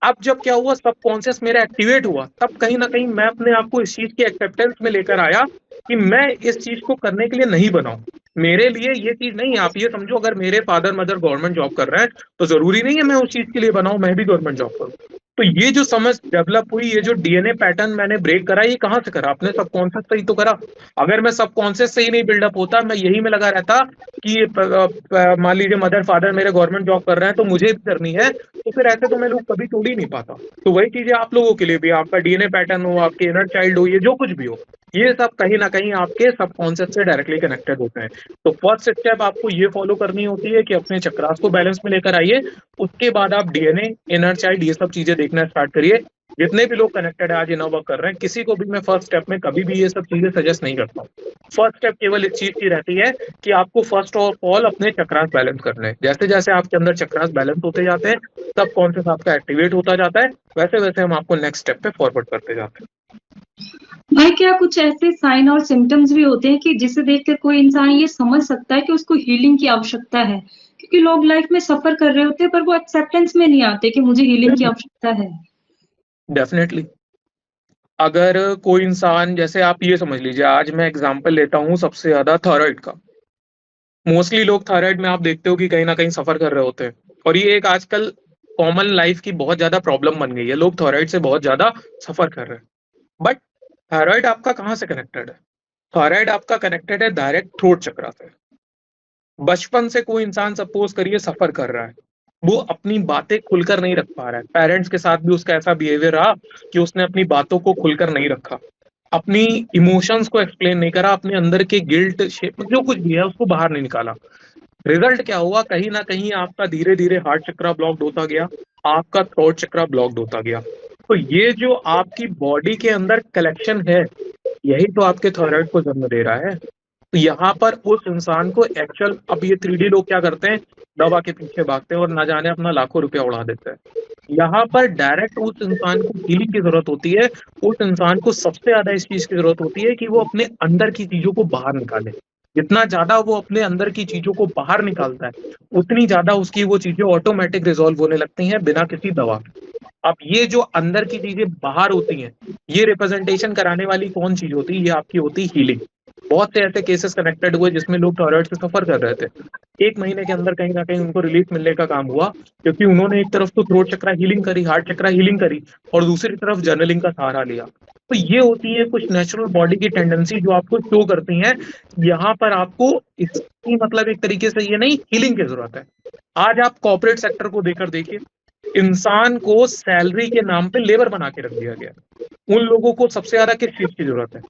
अब जब क्या हुआ, सबकॉन्शियस मेरा एक्टिवेट हुआ, तब कहीं ना कहीं मैं अपने आप को इस चीज की एक्सेप्टेंस में लेकर आया कि मैं इस चीज को करने के लिए नहीं बनाऊं। मेरे लिए ये चीज नहीं है। आप ये समझो, अगर मेरे फादर मदर गवर्नमेंट जॉब कर रहे हैं, तो जरूरी नहीं है मैं उस चीज के लिए बनाऊं, मैं भी गवर्नमेंट जॉब करूं। तो ये जो समझ डेवलप हुई, ये जो डीएनए पैटर्न मैंने ब्रेक करा, ये कहाँ से करा? अपने सबकॉन्शियस से ही तो करा। अगर मैं सबकॉन्शियस से ही नहीं बिल्डअप होता, मैं यही में लगा रहता कि मान लीजिए मदर फादर मेरे गवर्नमेंट जॉब कर रहे हैं तो मुझे भी करनी है, तो फिर ऐसे तो मैं लोग कभी तोड़ ही नहीं पाता। तो वही चीजें आप लोगों के लिए भी, आपका डीएनए पैटर्न हो, आपके इनर चाइल्ड हो, ये जो कुछ भी हो, ये सब कहीं ना कहीं आपके सबकॉन्शियस से डायरेक्टली कनेक्टेड होते हैं। तो फर्स्ट स्टेप आपको ये फॉलो करनी होती है कि अपने चक्रास को बैलेंस में लेकर आइए। उसके बाद आप डीएनए, इनर चाइल्ड, ये सब चीजें देखना स्टार्ट करिए। जितने भी लोग कनेक्टेड है आज इनर वर्क कर रहे हैं, किसी को भी मैं फर्स्ट स्टेप में कभी भी ये सब चीजें सजेस्ट नहीं करता हूँ। फर्स्ट स्टेप केवल इस चीज की रहती है कि आपको फर्स्ट ऑफ ऑल अपने चक्रास बैलेंस करने हैं। जैसे जैसे आपके अंदर चक्रास बैलेंस होते जाते हैं, सब कॉन्शियस आपका एक्टिवेट होता जाता है, वैसे वैसे हम आपको नेक्स्ट स्टेप पे फॉरवर्ड करते जाते हैं। भाई क्या कुछ ऐसे साइन और सिम्टम्स भी होते हैं कि जिसे देखकर कोई इंसान ये समझ सकता है कि उसको हीलिंग की आवश्यकता है? क्योंकि लोग लाइफ में सफर कर रहे होते हैं पर वो एक्सेप्टेंस में नहीं आते कि मुझे हीलिंग की आवश्यकता है। डेफिनेटली, अगर कोई इंसान, जैसे आप ये समझ लीजिए, आज मैं एग्जांपल लेता हूँ सबसे ज्यादा थायराइड का। मोस्टली लोग थायराइड में आप देखते हो कि कहीं ना कहीं सफर कर रहे होते हैं, और ये एक आजकल कॉमन लाइफ की बहुत ज्यादा प्रॉब्लम बन गई है। लोग थायराइड से बहुत ज्यादा सफर कर रहे हैं। बट थायराइड आपका कहाँ से कनेक्टेड है? थायराइड आपका कनेक्टेड है डायरेक्ट थ्रोट चक्रा से। बचपन से कोई इंसान सपोज करिए सफर कर रहा है, वो अपनी बातें खुलकर नहीं रख पा रहा है, पेरेंट्स के साथ भी उसका ऐसा बिहेवियर रहा कि उसने अपनी बातों को खुलकर नहीं रखा, अपनी इमोशंस को एक्सप्लेन नहीं करा, अपने अंदर के गिल्ट जो कुछ भी है उसको बाहर नहीं निकाला। रिजल्ट क्या हुआ? कहीं ना कहीं आपका धीरे धीरे हार्ट चक्रा ब्लॉक्ड होता गया, आपका थ्रोट चक्रा ब्लॉक्ड होता गया। तो ये जो आपकी बॉडी के अंदर कलेक्शन है, यही तो आपके थायराइड को जन्म दे रहा है। तो यहाँ पर उस इंसान को एक्चुअल, अब ये 3D लोग क्या करते हैं, दवा के पीछे भागते हैं और ना जाने अपना लाखों रुपया उड़ा देते हैं। यहाँ पर डायरेक्ट उस इंसान को हीलिंग की जरूरत होती है। उस इंसान को सबसे ज्यादा इस चीज की जरूरत होती है कि वो अपने अंदर की चीजों को बाहर निकाले। जितना ज्यादा वो अपने अंदर की चीजों को बाहर निकालता है, उतनी ज्यादा उसकी वो चीजें ऑटोमेटिक रिजॉल्व होने लगती हैं बिना किसी दवा के। अब ये जो अंदर की चीजें बाहर होती हैं, ये रिप्रेजेंटेशन कराने वाली कौन चीज होती है? ये आपकी होती है हीलिंग। बहुत से ऐसे केसेस कनेक्टेड हुए जिसमें लोग थायराइड से सफर कर रहे थे, 1 महीने के अंदर कहीं ना कहीं उनको रिलीफ मिलने का काम हुआ, क्योंकि उन्होंने एक तरफ तो थ्रोट चक्रा हीलिंग करी, हार्ट चक्रा हीलिंग करी, और दूसरी तरफ जर्नलिंग का सहारा लिया। तो ये होती है कुछ नेचुरल बॉडी की टेंडेंसी जो आपको शो करती हैं। यहाँ पर आपको इसकी मतलब एक तरीके से ये नहीं, हीलिंग की जरूरत है। आज आप कॉर्पोरेट सेक्टर को देकर देखिए, इंसान को सैलरी के नाम पे लेबर बना के रख दिया गया। उन लोगों को सबसे ज्यादा किस चीज की जरूरत है?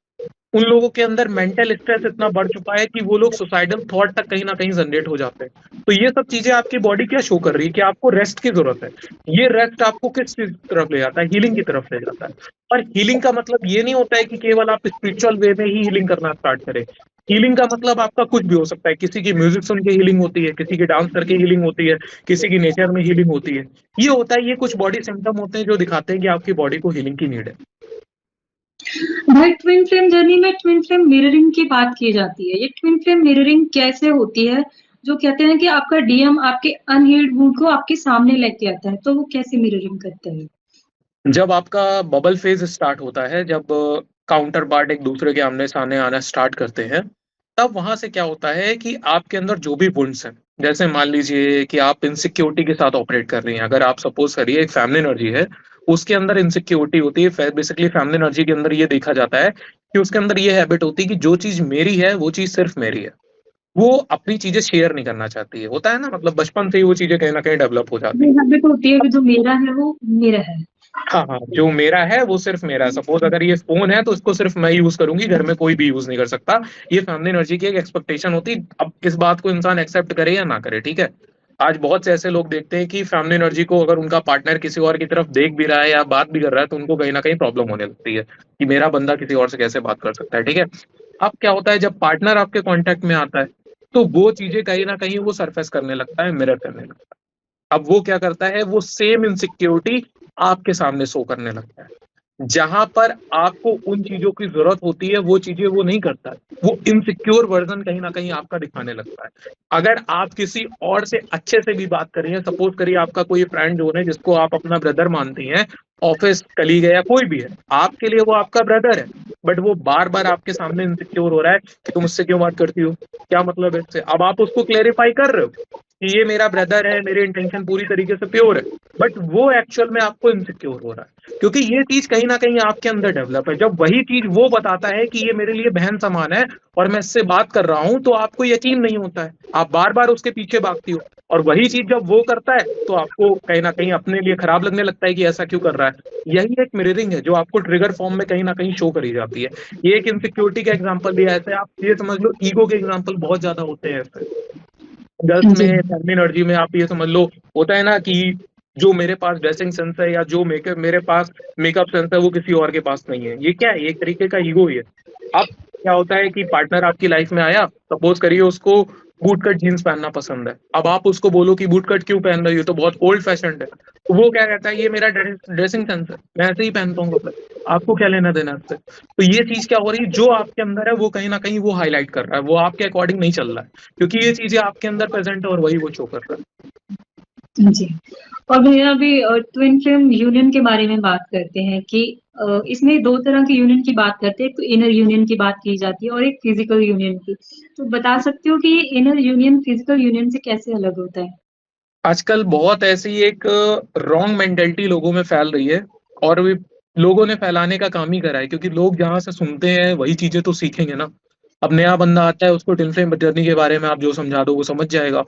उन लोगों के अंदर मेंटल स्ट्रेस इतना बढ़ चुका है कि वो लोग सुसाइडल थॉट तक कहीं ना कहीं जनरेट हो जाते हैं। तो ये सब चीजें आपकी बॉडी क्या शो कर रही है कि आपको रेस्ट की जरूरत है। ये रेस्ट आपको किस चीज की तरफ ले जाता है? हीलिंग की तरफ ले जाता है। और हीलिंग का मतलब ये नहीं होता है कि केवल आप स्पिरिचुअल वे में ही हीलिंग करना स्टार्ट करें। हीलिंग का मतलब आपका कुछ भी हो सकता है। किसी की म्यूजिक सुन के हीलिंग होती है, किसी की डांस करके हीलिंग होती है, किसी की नेचर में हीलिंग होती है। ये होता है, ये कुछ बॉडी सिम्टम होते हैं जो दिखाते हैं कि आपकी बॉडी को हीलिंग की नीड है। भाई ट्विन फ्लेम जर्नी में ट्विन फ्लेम मिररिंग की बात की जाती है। ये ट्विन फ्लेम मिररिंग कैसे होती है? जो कहते हैं कि आपका डीएम आपके अनहील्ड वुंड को आपके सामने लेके आता है, तो वो कैसे मिररिंग करता है? जब आपका बबल फेज स्टार्ट होता है, जब काउंटर पार्ट एक दूसरे के आमने सामने आना स्टार्ट करते हैं, तब वहां से क्या होता है कि आपके अंदर जो भी वुंड्स हैं, जैसे मान लीजिए कि आप इनसिक्योरिटी के साथ ऑपरेट कर रही हैं। अगर आप सपोज करिए एक फैमिली एनर्जी है, उसके अंदर इनसिक्योरिटी होती है। बेसिकली फैमिली एनर्जी के अंदर ये देखा जाता है कि उसके अंदर ये हैबिट होती है कि जो चीज मेरी है वो चीज सिर्फ मेरी है। वो अपनी चीजें शेयर नहीं करना चाहती है। होता है ना, मतलब बचपन से ही वो चीजें कहीं ना कहीं डेवलप हो जाती ये है। हैबिट होती है कि जो मेरा है वो मेरा है। हाँ हाँ, जो मेरा है वो सिर्फ मेरा है। सपोज अगर ये फोन है तो इसको सिर्फ मैं यूज करूंगी, घर में कोई भी यूज नहीं कर सकता। ये फैमिली एनर्जी की एक एक्सपेक्टेशन होती है। अब इस बात को इंसान एक्सेप्ट करे या ना करे, ठीक है। आज बहुत से ऐसे लोग देखते हैं कि फैमिली एनर्जी को अगर उनका पार्टनर किसी और की तरफ देख भी रहा है या बात भी कर रहा है, तो उनको कहीं ना कहीं प्रॉब्लम होने लगती है कि मेरा बंदा किसी और से कैसे बात कर सकता है, ठीक है। अब क्या होता है, जब पार्टनर आपके कांटेक्ट में आता है, तो वो चीजें कहीं ना कहीं वो सरफेस करने लगता है, मिरर करने लगता है। अब वो क्या करता है, वो सेम इनसिक्योरिटी आपके सामने शो करने लगता है। जहां पर आपको उन चीजों की जरूरत होती है, वो चीजें वो नहीं करता है। वो इनसिक्योर वर्जन कहीं ना कहीं आपका दिखाने लगता है। अगर आप किसी और से अच्छे से भी बात कर रही हैं, सपोज करिए आपका कोई फ्रेंड जो है जिसको आप अपना ब्रदर मानती हैं, ऑफिस कलीग है या कोई भी है, आपके लिए वो आपका ब्रदर है, बट वो बार बार आपके सामने इनसिक्योर हो रहा है कि तुम उससे क्यों बात करती हो, क्या मतलब है इससे। अब आप उसको क्लेरिफाई कर रहे हो कि ये मेरा ब्रदर है, मेरे इंटेंशन पूरी तरीके से प्योर है, बट वो एक्चुअल में आपको इनसिक्योर हो रहा है, क्योंकि ये चीज कहीं ना कहीं आपके अंदर डेवलप है। जब वही चीज वो बताता है कि ये मेरे लिए बहन समान है और मैं इससे बात कर रहा हूं, तो आपको यकीन नहीं होता है, आप बार बार उसके पीछे भागती हो। और वही चीज जब वो करता है तो आपको कहीं ना कहीं अपने लिए खराब लगने लगता है कि ऐसा क्यों कर रहा है। यही एक मिररिंग है जो आपको ट्रिगर फॉर्म में कहीं ना कहीं शो करी जाती है। ये एक इनसिक्योरिटी का एग्जाम्पल दिया है। ऐसे आप ये समझ लो, ईगो के एग्जाम्पल बहुत ज्यादा होते हैं ऐसे। गर्ल्स जी। में, फेमिनिन एनर्जी में आप ये समझ लो, होता है ना कि जो मेरे पास ड्रेसिंग सेंस है या जो मेरे पास मेकअप सेंस है वो किसी और के पास नहीं है। ये क्या है? एक तरीके का ईगो ही है। अब क्या होता है कि पार्टनर आपकी लाइफ में आया, सपोज करिए उसको बूट कट जीन्स पहनना पसंद है, अब आप उसको बोलो कि बूट कट क्यों पहन रही हो, तो बहुत ओल्ड फैशन है, तो वो क्या कहता है, ये मेरा ड्रेसिंग सेंस है, मैं ऐसे ही पहनता हूँ कपड़े, आपको क्या लेना देना इससे। तो ये चीज क्या हो रही है, जो आपके अंदर है वो कहीं ना कहीं वो हाईलाइट कर रहा है, वो आपके अकॉर्डिंग नहीं चल रहा है, क्योंकि ये चीजें आपके अंदर प्रेजेंट है और वही वो शो कर रहा है। जी। और भैया अभी ट्विन फ्लेम यूनियन के बारे में बात करते हैं कि इसमें दो तरह के यूनियन की बात करते हैं, एक तो इनर यूनियन की बात की जाती है और एक फिजिकल यूनियन की। तो बता सकते हो कि ये इनर यूनियन फिजिकल यूनियन से कैसे अलग होता है? आजकल बहुत ऐसी एक रॉन्ग मेंटेलिटी लोगों में फैल रही है, और भी लोगों ने फैलाने का काम ही करा है, क्योंकि लोग जहां से सुनते हैं वही चीजें तो सीखेंगे ना। अब नया बंदा आता है, उसको टिन फ्लेम जर्नी के बारे में आप जो समझा दो वो समझ जाएगा।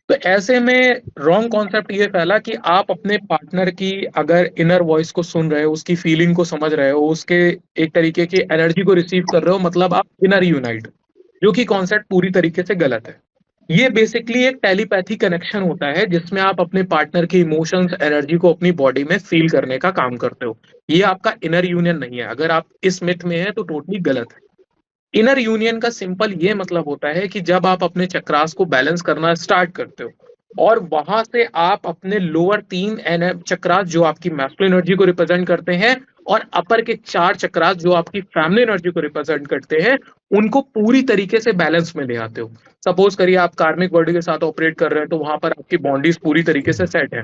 तो ऐसे में रॉन्ग कॉन्सेप्ट ये फैला कि आप अपने पार्टनर की अगर इनर वॉइस को सुन रहे हो, उसकी फीलिंग को समझ रहे हो, उसके एक तरीके की एनर्जी को रिसीव कर रहे हो, मतलब आप इनर यूनाइट, जो कि कॉन्सेप्ट पूरी तरीके से गलत है। ये बेसिकली एक टेलीपैथी कनेक्शन होता है, जिसमें आप अपने पार्टनर के इमोशंस एनर्जी को अपनी बॉडी में फील करने का काम करते हो। ये आपका इनर यूनियन नहीं है, अगर आप इस मिथ में है तो टोटली गलत है। इनर यूनियन का सिंपल ये मतलब होता है कि जब आप अपने चक्रास को बैलेंस करना स्टार्ट करते हो, और वहां से आप अपने लोअर तीन चक्रास जो आपकी मैस्कुलिन एनर्जी को रिप्रेजेंट करते हैं, और अपर के चार चक्रास जो आपकी फैमिली एनर्जी को रिप्रेजेंट करते हैं, उनको पूरी तरीके से बैलेंस में ले आते हो। सपोज करिए आप कार्मिक बॉडी के साथ ऑपरेट कर रहे हैं, तो वहां पर आपकी बाउंड्रीज पूरी तरीके से सेट है।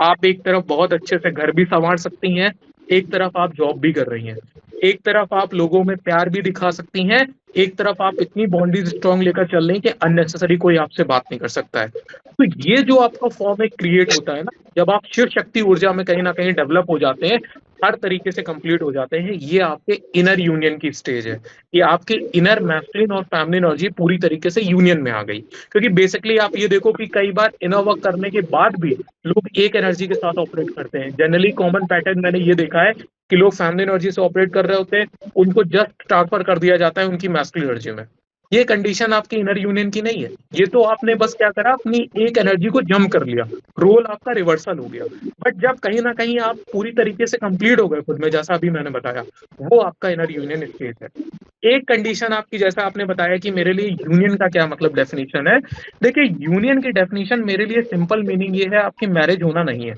आप एक तरफ बहुत अच्छे से घर भी संवार सकती हैं, एक तरफ आप जॉब भी कर रही हैं, एक तरफ आप लोगों में प्यार भी दिखा सकती हैं, एक तरफ आप इतनी बाउंड्रीज स्ट्रांग लेकर चल रही हैं कि अननेसेसरी कोई आपसे बात नहीं कर सकता है। तो ये जो आपका फॉर्म एक क्रिएट होता है ना, जब आप शिव शक्ति ऊर्जा में कहीं ना कहीं डेवलप हो जाते हैं, हर तरीके से कंप्लीट हो जाते हैं, ये आपके इनर यूनियन की स्टेज है। ये आपके इनर मैस्कुलिन और फैमिली एनर्जी पूरी तरीके से यूनियन में आ गई। क्योंकि बेसिकली आप ये देखो कि कई बार इनर वर्क करने के बाद भी लोग एक एनर्जी के साथ ऑपरेट करते हैं। जनरली कॉमन पैटर्न मैंने ये देखा है कि लोग फैमिली एनर्जी से ऑपरेट कर रहे होते हैं, उनको जस्ट ट्रांसफर कर दिया जाता है उनकी मैस्कुलिन एनर्जी में। ये कंडीशन आपकी इनर यूनियन की नहीं है, ये तो आपने बस क्या करा, अपनी एक एनर्जी को जम कर लिया, रोल आपका रिवर्सल हो गया। बट जब कहीं ना कहीं आप पूरी तरीके से कंप्लीट हो गए खुद में, जैसा अभी मैंने बताया, वो आपका इनर यूनियन स्टेज है। एक कंडीशन आपकी, जैसा आपने बताया कि मेरे लिए यूनियन का क्या मतलब डेफिनेशन है, देखिए यूनियन की डेफिनेशन मेरे लिए सिंपल मीनिंग ये है, आपकी मैरिज होना नहीं है।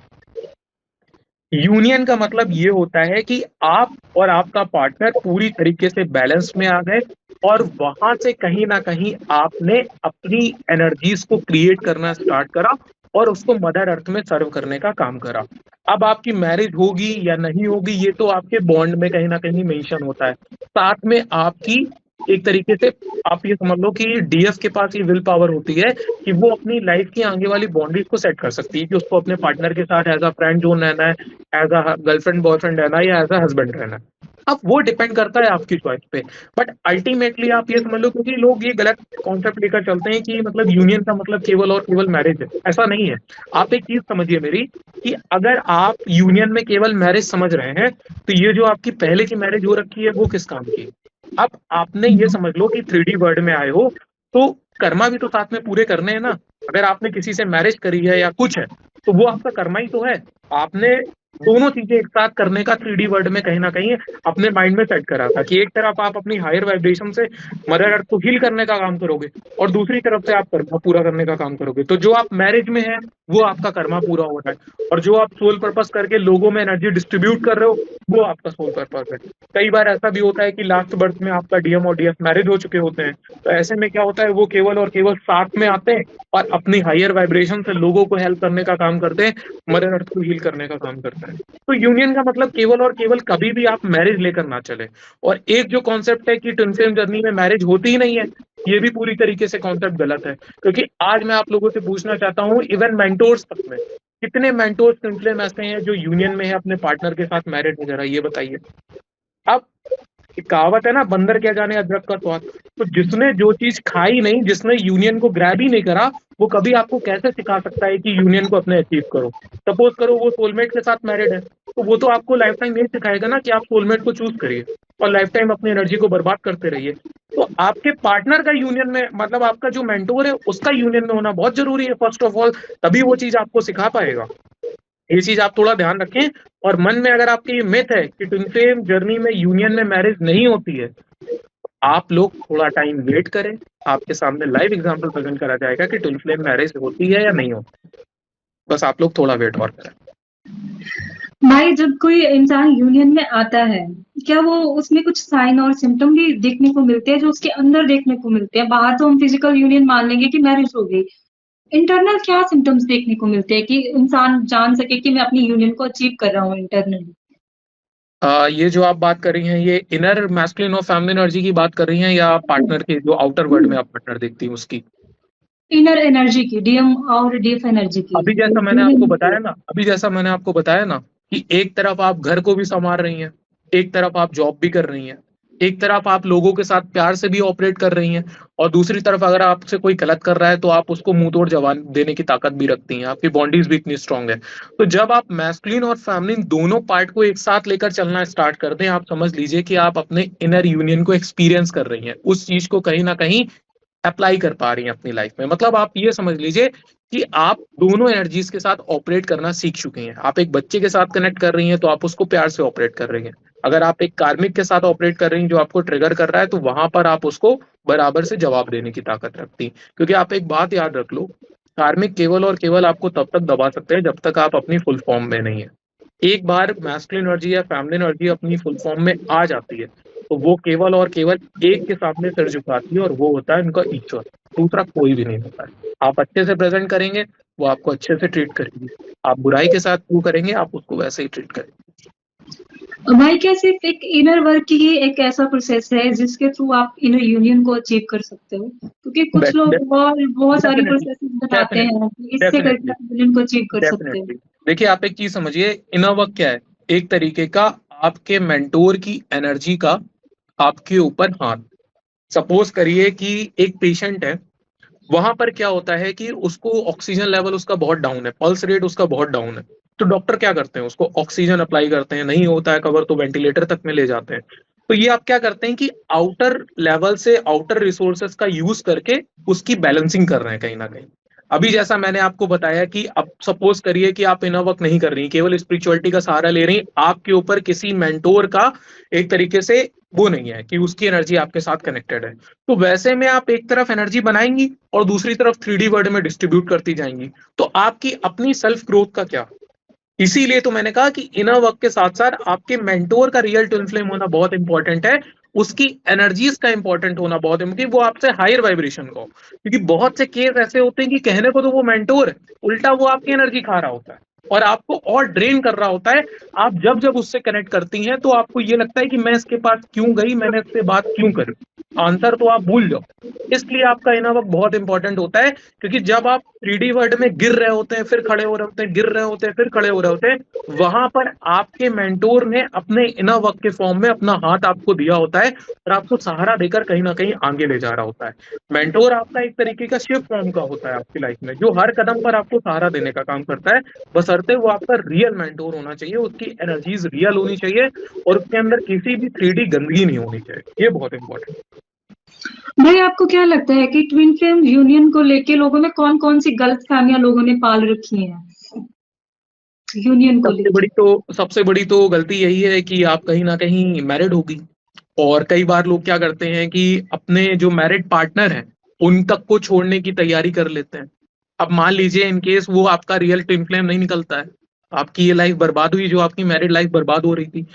यूनियन का मतलब ये होता है कि आप और आपका पार्टनर पूरी तरीके से बैलेंस में आ गए, और वहां से कहीं ना कहीं आपने अपनी एनर्जीज को क्रिएट करना स्टार्ट करा, और उसको मदर अर्थ में सर्व करने का काम करा। अब आपकी मैरिज होगी या नहीं होगी, ये तो आपके बॉन्ड में कहीं ना कहीं मेंशन होता है। साथ में आपकी एक तरीके से आप ये समझ लो कि डीएफ के पास ये विल पावर होती है कि वो अपनी लाइफ की आगे वाली बाउंड्रीज को सेट कर सकती है, कि उसको अपने पार्टनर के साथ एज अ फ्रेंड जोन रहना है, एज अ गर्लफ्रेंड बॉयफ्रेंड रहना है, या एज अ हस्बैंड रहना है। अब वो डिपेंड करता है आपकी चॉइस पे। बट अल्टीमेटली आप ये समझ लो, क्योंकि लोग ये गलत कॉन्सेप्ट लेकर चलते हैं कि मतलब यूनियन का मतलब केवल और केवल मैरिज है, ऐसा नहीं है। आप एक चीज समझिए मेरी, कि अगर आप यूनियन में केवल मैरिज समझ रहे हैं, तो ये जो आपकी पहले की मैरिज हो रखी है वो किस काम की। अब आपने ये समझ लो कि 3D वर्ल्ड में आए हो, तो कर्मा भी तो साथ में पूरे करने हैं ना। अगर आपने किसी से मैरिज करी है या कुछ है, तो वो आपका कर्मा ही तो है। आपने दोनों चीजें एक साथ करने का 3D वर्ल्ड में कहीं ना कहीं अपने माइंड में सेट करा था, कि एक तरफ आप अपनी हायर वाइब्रेशन से मदर अर्थ को हील करने का काम करोगे, और दूसरी तरफ से आप कर्मा पूरा करने का काम करोगे। तो जो आप मैरिज में है वो आपका कर्मा पूरा हो रहा है, और जो आप सोल पर्पस करके लोगों में एनर्जी डिस्ट्रीब्यूट कर रहे हो, वो आपका सोल पर्पस है। कई बार ऐसा भी होता है कि लास्ट बर्थ में आपका डीएम और डीएफ मैरिज हो चुके होते हैं, तो ऐसे में क्या होता है, वो केवल और केवल साथ में आते हैं, और अपनी हायर वाइब्रेशन से लोगों को हेल्प करने का काम करते हैं, मदर अर्थ को हील करने का काम करते हैं। तो यूनियन का मतलब केवल और केवल कभी भी आप मैरिज लेकर ना चले। और एक जो कॉन्सेप्ट है कि ट्विन फ्लेम जर्नी में मैरिज होती ही नहीं है, ये भी पूरी तरीके से कॉन्सेप्ट गलत है। क्योंकि आज मैं आप लोगों से पूछना चाहता हूँ, इवन मेंटोर्स तक में कितने मेंटोर्स ट्विन फ्लेम ऐसे हैं जो यूनियन में है अपने पार्टनर के साथ मैरिड वगैरह, ये बताइए। अब एक कहावत है ना, बंदर क्या जाने अदरक का स्वाद। तो जिसने जो चीज खाई नहीं, जिसने यूनियन को ग्रैब ही नहीं करा, वो कभी आपको कैसे सिखा सकता है कि यूनियन को अपने अचीव करो। सपोज करो वो सोलमेट के साथ मैरिड है, तो वो तो आपको लाइफ टाइम यही सिखाएगा ना कि आप सोलमेट को चूज करिए, और लाइफ टाइम अपनी एनर्जी को बर्बाद करते रहिए। तो आपके पार्टनर का यूनियन में, मतलब आपका जो मेंटोर है उसका यूनियन में होना बहुत जरूरी है फर्स्ट ऑफ ऑल, तभी वो चीज आपको सिखा पाएगा। ये चीज आप थोड़ा ध्यान रखें। और मन में अगर आपके ये मिथ है कि ट्विन फ्लेम जर्नी में यूनियन में मैरिज नहीं होती है, आप लोग थोड़ा टाइम वेट करें, आपके सामने लाइव एग्जांपल प्रेजेंट करा जाएगा कि ट्विन फ्लेम मैरिज होती है या नहीं होती। बस आप लोग थोड़ा वेट और करें। भाई जब कोई इंसान यूनियन में आता है, क्या वो उसमें कुछ साइन और सिम्टम भी देखने को मिलते हैं जो उसके अंदर देखने को मिलते हैं? बाहर तो हम फिजिकल यूनियन मान लेंगे कि मैरिज हो गई, इंटरनल क्या सिम्टम्स देखने को मिलते हैं कि इंसान जान सके कि मैं अपनी यूनियन को अचीव कर रहा हूँ इंटरनली? ये जो आप बात कर रही हैं, ये इनर मैस्कुलिन और फेमिनिन एनर्जी की बात कर रही हैं या पार्टनर के जो आउटर वर्ल्ड में आप पार्टनर देखती हैं उसकी? इनर एनर्जी की, डीएम और डीएफ एनर्जी की। अभी जैसा मैंने आपको बताया ना, कि एक तरफ आप घर को भी संभाल रही हैं, एक तरफ आप जॉब भी कर रही हैं, एक तरफ आप लोगों के साथ प्यार से भी ऑपरेट कर रही हैं, और दूसरी तरफ अगर आपसे कोई गलत कर रहा है तो आप उसको मुंह तोड़ जवाब देने की ताकत भी रखती हैं, आपकी बॉन्डीज भी इतनी स्ट्रांग है। तो जब आप मैस्कुलिन और फेमिनिन दोनों पार्ट को एक साथ लेकर चलना स्टार्ट कर दें, आप समझ लीजिए कि आप अपने इनर यूनियन को एक्सपीरियंस कर रही हैं, उस चीज को कहीं ना कहीं अप्लाई कर पा रही हैं अपनी लाइफ में। मतलब आप ये समझ लीजिए कि आप दोनों एनर्जीज के साथ ऑपरेट करना सीख चुकी हैं। आप एक बच्चे के साथ कनेक्ट कर रही हैं तो आप उसको प्यार से ऑपरेट कर रही हैं। अगर आप एक कार्मिक के साथ ऑपरेट कर रही हैं जो आपको ट्रिगर कर रहा है, तो वहां पर आप उसको बराबर से जवाब देने की ताकत रखती हैं। क्योंकि आप एक बात याद रख लो, कार्मिक केवल और केवल आपको तब तक दबा सकते हैं जब तक आप अपनी फुल फॉर्म में नहीं है। एक बार मैस्कुलिन एनर्जी या फेमिनिन एनर्जी अपनी फुल फॉर्म में आ जाती है तो वो केवल और केवल एक के सामने सिर झुकाती है, और वो होता है उनका ईश्वर। दूसरा कोई भी नहीं होता है। आप अच्छे से प्रेजेंट करेंगे, वो आपको अच्छे से ट्रीट करेंगे। आप बुराई के साथ वो करेंगे, आप उसको वैसे ही ट्रीट करेंगे। भाई क्या सिर्फ एक इनर वर्क ही एक ऐसा प्रोसेस है जिसके थ्रू आप इनर यूनियन को अचीव कर सकते हो? क्योंकि कुछ लोग और बहुत सारी डेफिनेटली, प्रोसेस बताते डेफिनेटली, हैं कि इससे करके डेफिनेटली, आप यूनियन को अचीव कर सकते हो। डेफिनेटली। देखिए, आप एक चीज समझिए, इनर वर्क क्या है? एक तरीके का आपके मेंटोर की एनर्जी का आपके ऊपर हाथ। सपोज करिए कि एक पेशेंट है, वहां पर क्या होता है कि उसको ऑक्सीजन लेवल उसका बहुत डाउन है, पल्स रेट उसका बहुत डाउन है। तो डॉक्टर क्या करते हैं, उसको ऑक्सीजन अप्लाई करते हैं, नहीं होता है कवर तो वेंटिलेटर तक में ले जाते हैं। तो ये आप क्या करते हैं कि आउटर लेवल से आउटर रिसोर्सेज का यूज करके उसकी बैलेंसिंग कर रहे हैं कहीं ना कहीं। अभी जैसा मैंने आपको बताया कि अब सपोज करिए कि आप इनर वर्क नहीं कर रही, केवल स्पिरिचुअलिटी का सहारा ले रही, आपके ऊपर किसी मेंटोर का एक तरीके से वो नहीं है कि उसकी एनर्जी आपके साथ कनेक्टेड है। तो वैसे में आप एक तरफ एनर्जी बनाएंगी और दूसरी तरफ 3D वर्ल्ड में डिस्ट्रीब्यूट करती जाएंगी। तो आपकी अपनी सेल्फ ग्रोथ का क्या? इसीलिए तो मैंने कहा कि इनर वर्क के साथ साथ आपके मेंटोर का रियल ट्विन फ्लेम होना बहुत इंपॉर्टेंट है। उसकी एनर्जीज का इंपॉर्टेंट होना बहुत है कि वो आपसे हायर वाइब्रेशन का हो। क्योंकि बहुत से केस ऐसे होते हैं कि कहने को तो वो मेंटोर है, उल्टा वो आपकी एनर्जी खा रहा होता है और आपको और ड्रेन कर रहा होता है। आप जब जब उससे कनेक्ट करती हैं तो आपको ये लगता है कि मैं इसके पास क्यों गई, मैंने इससे बात क्यों करी। आंसर तो आप भूल जाओ। इसलिए आपका इनर वर्क बहुत इंपॉर्टेंट होता है। क्योंकि जब आप 3D वर्ल्ड में गिर रहे होते हैं, फिर खड़े हो रहे होते हैं, गिर रहे होते हैं, फिर खड़े हो रहे होते हैं, वहां पर आपके मेंटोर ने अपने इनर वर्क के फॉर्म में अपना हाथ आपको दिया होता है और आपको सहारा देकर कहीं ना कहीं आगे ले जा रहा होता है। मेंटोर आपका एक तरीके का शिव फॉर्म का होता है आपकी लाइफ में, जो हर कदम पर आपको सहारा देने का काम करता है। बशर्ते वो आपका रियल मेंटोर होना चाहिए, उसकी एनर्जीज रियल होनी चाहिए और उसके अंदर किसी भी 3D गंदगी नहीं होनी चाहिए। ये बहुत इंपॉर्टेंट। भाई आपको क्या लगता है कि ट्विन फ्लेम यूनियन को लेके लोगों में कौन-कौन सी गलतफहमियां लोगों ने पाल रखी हैं यूनियन को लेके? सबसे बड़ी तो गलती यही है कि आप कहीं ना कहीं मैरिड होगी, और कई बार लोग क्या करते हैं कि अपने जो मैरिड पार्टनर हैं उन तक को छोड़ने की तैयारी कर लेते हैं। अब मान लीजिए इन केस वो आपका रियल ट्विन फ्लेम नहीं निकलता है, आपकी ये लाइफ बर्बाद हुई, जो आपकी मैरिड लाइफ बर्बाद हो रही थी।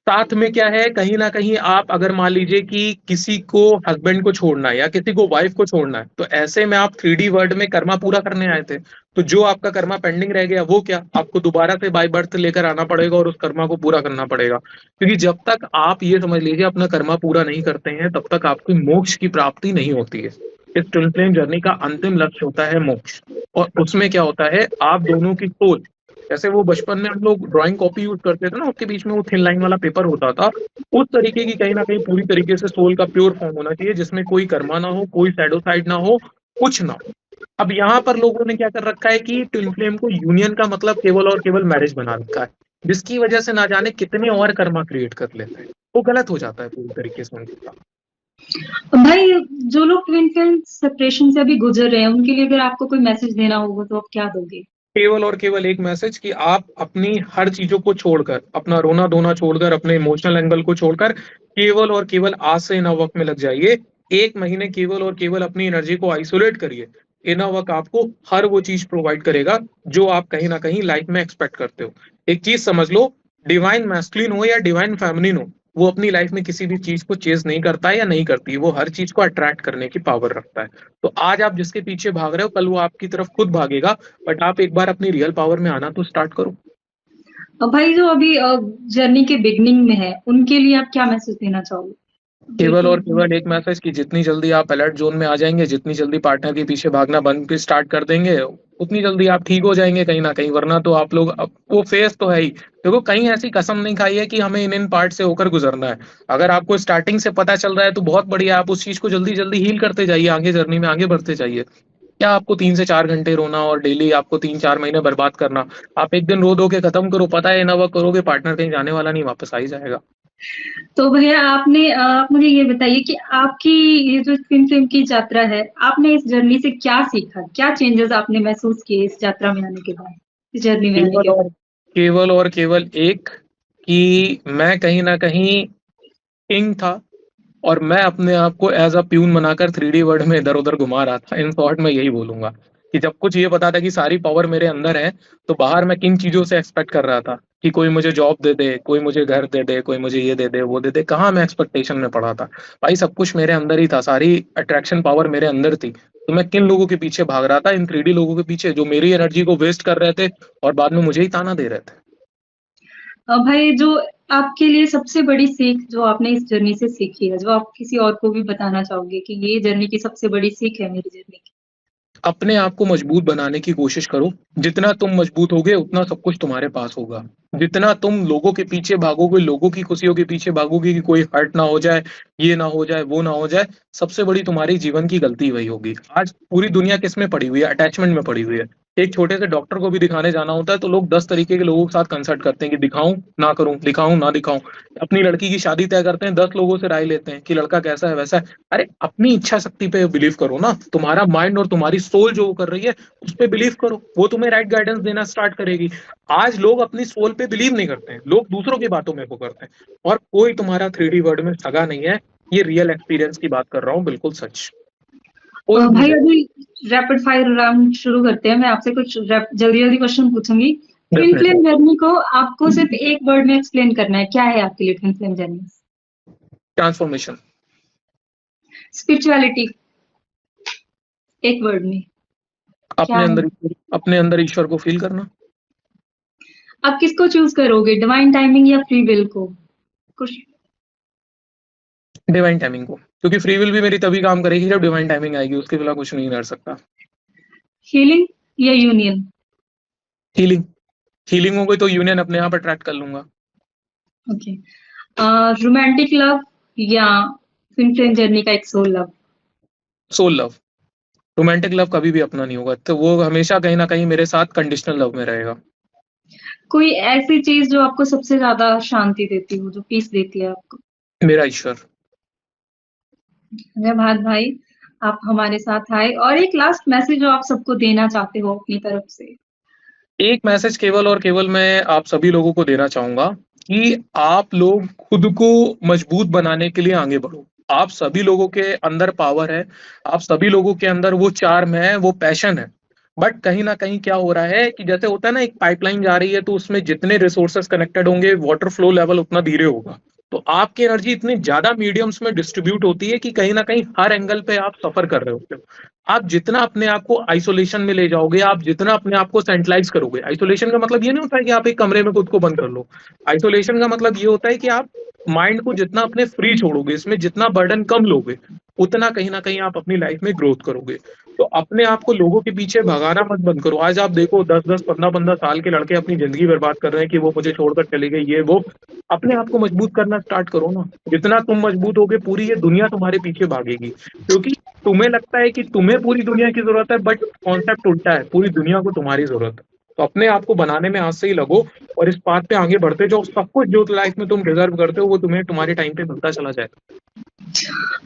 साथ में क्या है, कहीं ना कहीं आप अगर मान लीजिए कि किसी को हस्बैंड को छोड़ना है या किसी को वाइफ को छोड़ना है, तो ऐसे में आप 3D वर्ल्ड में कर्मा पूरा करने आए थे। तो जो आपका कर्मा पेंडिंग रह गया वो क्या, आपको दोबारा से बाय बर्थ लेकर आना पड़ेगा और उस कर्मा को पूरा करना पड़ेगा। क्योंकि जब तक आप ये समझ लीजिए अपना कर्मा पूरा नहीं करते हैं, तब तक आपकी मोक्ष की प्राप्ति नहीं होती है। इस ट्विन फ्लेम जर्नी का अंतिम लक्ष्य होता है मोक्ष। और उसमें क्या होता है, आप दोनों की सोच, जैसे वो बचपन में हम लोग ड्राइंग कॉपी यूज करते थे ना, उसके बीच में वो थिन लाइन वाला पेपर होता था, उस तरीके की कहीं ना कहीं पूरी तरीके से सोल का प्योर फॉर्म होना चाहिए, जिसमें कोई कर्मा ना हो, कोई शैडो साइड ना हो, कुछ ना हो। अब यहाँ पर लोगों ने क्या कर रखा है कि ट्विन फ्लेम को यूनियन का मतलब केवल और केवल मैरिज बना रखा है, जिसकी वजह से ना जाने कितने और कर्मा क्रिएट कर लेते हैं। वो गलत हो जाता है पूरी तरीके से उनके साथ। भाई जो लोग ट्विन फ्लेम सेपरेशन से अभी गुजर रहे हैं उनके लिए अगर आपको कोई मैसेज देना होगा तो आप क्या दोगे? केवल और केवल एक मैसेज कि आप अपनी हर चीजों को छोड़कर, अपना रोना धोना छोड़कर, अपने इमोशनल एंगल को छोड़कर केवल और केवल आज से इनर वर्क में लग जाइए। 1 महीने केवल और केवल अपनी एनर्जी को आइसोलेट करिए। इनर वर्क आपको हर वो चीज प्रोवाइड करेगा जो आप कहीं ना कहीं लाइफ में एक्सपेक्ट करते हो। एक चीज समझ लो, डिवाइन मैस्कुलिन हो या डिवाइन फेमिनिन हो, वो अपनी लाइफ में किसी भी चीज को चेज नहीं करता है या नहीं करती, वो हर चीज को अट्रैक्ट करने की पावर रखता है। तो आज आप जिसके पीछे भाग रहे हो, कल वो आपकी तरफ खुद भागेगा। बट आप एक बार अपनी रियल पावर में आना तो स्टार्ट करो। भाई जो अभी जर्नी के बिगनिंग में है, उनके लिए आप क्या मैसेज देना चाहोगे? केवल और बिल्कुल। केवल एक मैसेज कि जितनी जल्दी आप अलर्ट जोन में आ जाएंगे, जितनी जल्दी पार्टनर के पीछे भागना बंद के स्टार्ट कर देंगे, उतनी जल्दी आप ठीक हो जाएंगे कहीं ना कहीं। वरना तो आप लोग वो फेस तो है ही। देखो, कहीं ऐसी कसम नहीं खाई है कि हमें इन पार्ट से होकर गुजरना है। अगर आपको स्टार्टिंग से पता चल रहा है तो बहुत बढ़िया, आप उस चीज को जल्दी जल्दी हील करते जाइए, आगे जर्नी में आगे बढ़ते जाइए। क्या आपको 3 से 4 घंटे रोना और डेली आपको 3-4 महीने बर्बाद करना? आप एक दिन रो धो के खत्म करो, पता है ना, वो करोगे, पार्टनर कहीं जाने वाला नहीं, वापस आ ही जाएगा। तो भैया आप मुझे ये बताइए कि आपकी ये जो ट्विन फ्लेम की यात्रा है, आपने इस जर्नी से क्या सीखा? क्या चेंजेस आपने महसूस किए इस यात्रा में आने के बाद, इस जर्नी में आने केवल के बाद? और केवल और केवल एक, कि मैं कहीं ना कहीं किंग था और मैं अपने आप को एज अ प्यून बनाकर 3D वर्ल्ड में इधर उधर घुमा रहा था। इन शॉर्ट मैं यही बोलूंगा कि जब कुछ ये पता था कि सारी पावर मेरे अंदर है, तो बाहर मैं किन चीजों से एक्सपेक्ट कर रहा था कि कोई मुझे जॉब दे दे, कोई मुझे घर दे दे, कोई मुझे ये दे दे वो दे दे। कहाँ मैं एक्सपेक्टेशन में पड़ा था? भाई सब कुछ मेरे अंदर ही था, सारी अट्रैक्शन पावर मेरे अंदर थी। तो मैं किन लोगों के पीछे भाग रहा था? इन 3D लोगों के पीछे, जो मेरी एनर्जी को वेस्ट कर रहे थे और बाद में मुझे ही ताना दे रहे थे। भाई जो आपके लिए सबसे बड़ी सीख जो आपने इस जर्नी से सीखी है, जो आप किसी और को भी बताना चाहोगे कि ये जर्नी की सबसे बड़ी सीख है मेरी जर्नी की? अपने आप को मजबूत बनाने की कोशिश करो। जितना तुम मजबूत होगे उतना सब कुछ तुम्हारे पास होगा। जितना तुम लोगों के पीछे भागोगे, लोगों की खुशियों के पीछे भागोगे कि कोई हर्ट ना हो जाए, ये ना हो जाए, वो ना हो जाए, सबसे बड़ी तुम्हारी जीवन की गलती वही होगी। आज पूरी दुनिया किस में पड़ी हुई है? अटैचमेंट में पड़ी हुई है। एक छोटे से डॉक्टर को भी दिखाने जाना होता है तो लोग 10 तरीके के लोगों के साथ कंसल्ट करते हैं कि दिखाऊं ना करूं, दिखाऊं ना दिखाऊं। अपनी लड़की की शादी तय करते हैं, 10 लोगों से राय लेते हैं कि लड़का कैसा है वैसा है। अरे अपनी इच्छा शक्ति पे बिलीव करो ना। तुम्हारा माइंड और तुम्हारी सोल जो कर रही है उस पे बिलीव करो, वो तुम्हें राइट गाइडेंस देना स्टार्ट करेगी। आज लोग अपनी सोल पे बिलीव नहीं करते हैं, लोग दूसरों की बातों में वो करते हैं। और कोई तुम्हारा 3D वर्ल्ड में सगा नहीं है। ये रियल एक्सपीरियंस की बात कर रहा हूँ, बिल्कुल सच। कोई भी भाई नहीं। अभी रैपिड फायर राउंड शुरू करते हैं। मैं आपसे कुछ जल्दी जल्दी क्वेश्चन पूछूंगी। Twin definitely. फ्लेम जर्नी को आपको सिर्फ एक वर्ड में एक्सप्लेन करना है, क्या है आपके लिए twin flame journey? Transformation. Spirituality, एक वर्ड में क्या अपने है? अंदर अपने अंदर ईश्वर को फील करना। आप किसको चूज करोगे, डिवाइन टाइमिंग या फ्री विल को? कुछ डिवाइन टाइमिंग को, क्योंकि फ्री विल भी मेरी तभी काम करेगी जब डिवाइन टाइमिंग आएगी, उसके बिना कुछ नहीं कर सकता। हीलिंग या यूनियन? हीलिंग। हीलिंग हो गई तो यूनियन अपने आप अट्रैक्ट कर लूंगा। ओके। रोमांटिक लव या ट्विन फ्लेम जर्नी का एक soul love? Soul love. Romantic love कभी भी अपना नहीं होगा, तो वो हमेशा कहीं ना कहीं मेरे साथ कंडीशनल लव में रहेगा। कोई ऐसी चीज जो आपको सबसे ज्यादा शांति देती हो, जो पीस देती है आपको? मेरा ईश्वर। धन्यवाद भाई, आप हमारे साथ आए। और एक लास्ट मैसेज जो आप सबको देना चाहते हो अपनी तरफ से? एक मैसेज केवल और केवल मैं आप सभी लोगों को देना चाहूंगा कि आप लोग खुद को मजबूत बनाने के लिए आगे बढ़ो। आप सभी लोगों के अंदर पावर है, आप सभी लोगों के अंदर वो चार्म है, वो पैशन है। बट कहीं ना कहीं क्या हो रहा है कि जैसे होता है ना, एक पाइपलाइन जा रही है तो उसमें जितने रिसोर्सेस कनेक्टेड होंगे, वाटर फ्लो लेवल उतना धीरे होगा। तो आपकी एनर्जी इतनी ज्यादा मीडियम्स में डिस्ट्रीब्यूट होती है कि कहीं ना कहीं हर एंगल पे आप सफर कर रहे होते हो। आप जितना अपने आप को आइसोलेशन में ले जाओगे, आप जितना अपने आप को सेंट्रलाइज करोगे, आइसोलेशन का मतलब ये नहीं होता है कि आप एक कमरे में खुद को बंद कर लो। आइसोलेशन का मतलब ये होता है कि आप माइंड को जितना अपने फ्री छोड़ोगे, इसमें जितना बर्डन कम लोगे, उतना कहीं ना कहीं आप अपनी लाइफ में ग्रोथ करोगे। तो अपने आप को लोगों के पीछे भगाना मत बंद करो। आज आप देखो 10-10 15-15 साल के लड़के अपनी जिंदगी बर्बाद कर रहे हैं कि वो मुझे छोड़कर चले गए, ये वो। अपने आप को मजबूत करना स्टार्ट करो ना। जितना तुम मजबूत होगे, पूरी ये दुनिया तुम्हारे पीछे भागेगी। क्योंकि तुम्हें लगता है कि तुम्हें पूरी दुनिया की जरूरत है, बट कॉन्सेप्ट उल्टा है, पूरी दुनिया को तुम्हारी जरूरत है। तो अपने आप को बनाने में आज से ही लगो और इस पाथ पे आगे बढ़ते जाओ। सब कुछ जो लाइफ में तुम डिजर्व करते हो वो तुम्हें तुम्हारे टाइम पे मिलता चला जाएगा।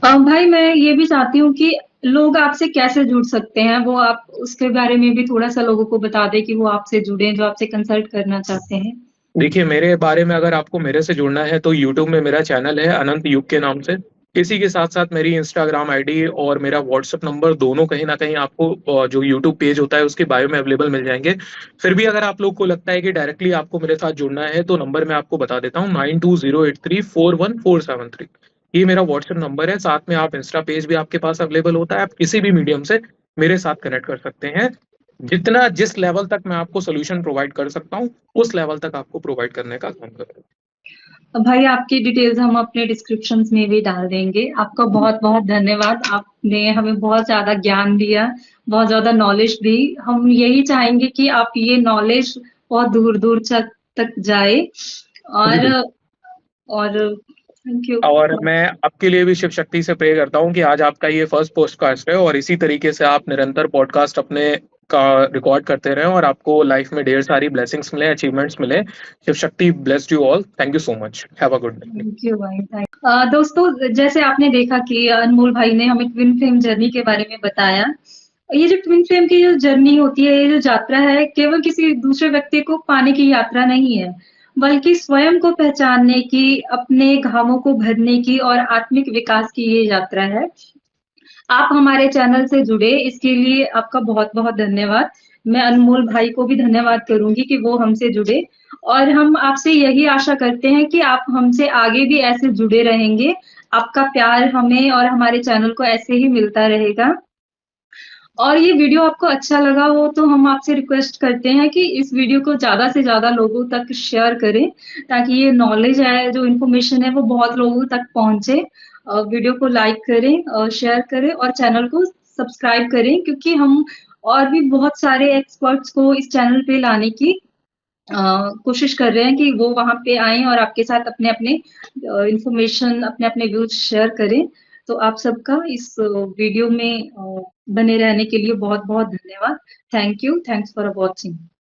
भाई मैं ये भी चाहती हूँ कि लोग आपसे कैसे जुड़ सकते हैं, वो आप उसके बारे में भी थोड़ा-सा लोगों को बता दें कि वो आपसे जुड़ें, जो आपसे कंसल्ट करना चाहते हैं। देखिए, मेरे बारे में अगर आपको मेरे से जुड़ना है तो यूट्यूब में मेरा चैनल है अनंत युग के नाम से। इसी के साथ-साथ मेरी इंस्टाग्राम आईडी और मेरा व्हाट्सएप नंबर दोनों कहीं न कहीं आपको जो यूट्यूब पेज होता है उसकी बायो में अवेलेबल मिल जाएँगे। फिर भी अगर आप लोग को लगता है कि डायरेक्टली आपको मेरे साथ जुड़ना है तो नंबर मैं आपको बता देता हूँ 9208341473। ये मेरा व्हाट्सएप नंबर है, साथ में आप इंस्टा पेज भी आपके पास अवेलेबल होता है। आप किसी भी मीडियम से मेरे साथ कनेक्ट कर सकते हैं। जितना जिस लेवल तक मैं आपको सॉल्यूशन प्रोवाइड कर सकता हूँ, उस लेवल तक आपको प्रोवाइड करने का काम करूँगा। भाई आपकी डिटेल्स हम अपने डिस्क्रिप्शंस में भी डाल देंगे। आपका बहुत-बहुत धन्यवाद। आपने हमें बहुत ज़्यादा ज्ञान दिया, बहुत ज़्यादा नॉलेज दी। हम यही चाहेंगे कि आप ये नॉलेज बहुत दूर-दूर तक जाए और बिल्कुल। और थैंक यू। और मैं आपके लिए भी शिव शक्ति से प्रे करता हूँ कि आज आपका ये फर्स्ट पॉडकास्ट है और इसी तरीके से आप निरंतर पॉडकास्ट अपने का रिकॉर्ड करते रहें और आपको लाइफ में ढेर सारी ब्लेसिंग्स मिले, अचीवमेंट्स मिले। Shiv Shakti blessed you all. Thank you so much. Have a good day. Thank you भाई, दोस्तों जैसे आपने देखा कि अनमोल भाई ने हमें ट्विन फ्लेम जर्नी के बारे में बताया। ये जो ट्विन फ्लेम की जो जर्नी होती है, ये जो यात्रा है, केवल किसी दूसरे व्यक्ति को पाने की यात्रा नहीं है, बल्कि स्वयं को पहचानने की, अपने घावों को भरने की और आत्मिक विकास की ये यात्रा है। आप हमारे चैनल से जुड़े, इसके लिए आपका बहुत-बहुत धन्यवाद। मैं अनमोल भाई को भी धन्यवाद करूँगी कि वो हमसे जुड़े और हम आपसे यही आशा करते हैं कि आप हमसे आगे भी ऐसे जुड़े रहेंगे। आपका प्यार हमें और हमारे चैनल को ऐसे ही मिलता रहेगा। और ये वीडियो आपको अच्छा लगा हो तो हम आपसे रिक्वेस्ट करते हैं कि इस वीडियो को ज़्यादा से ज़्यादा लोगों तक शेयर करें, ताकि ये नॉलेज है, जो इन्फॉर्मेशन है वो बहुत लोगों तक पहुँचे। वीडियो को लाइक करें, शेयर करें और चैनल को सब्सक्राइब करें, क्योंकि हम और भी बहुत सारे एक्सपर्ट्स को इस चैनल पे लाने की कोशिश कर रहे हैं कि वो वहाँ पे आएँ और आपके साथ अपने-अपने इन्फॉर्मेशन, अपने-अपने व्यूज़ शेयर करें। तो आप सबका इस वीडियो में बने रहने के लिए बहुत-बहुत धन्यवाद। Thank you, thanks for watching.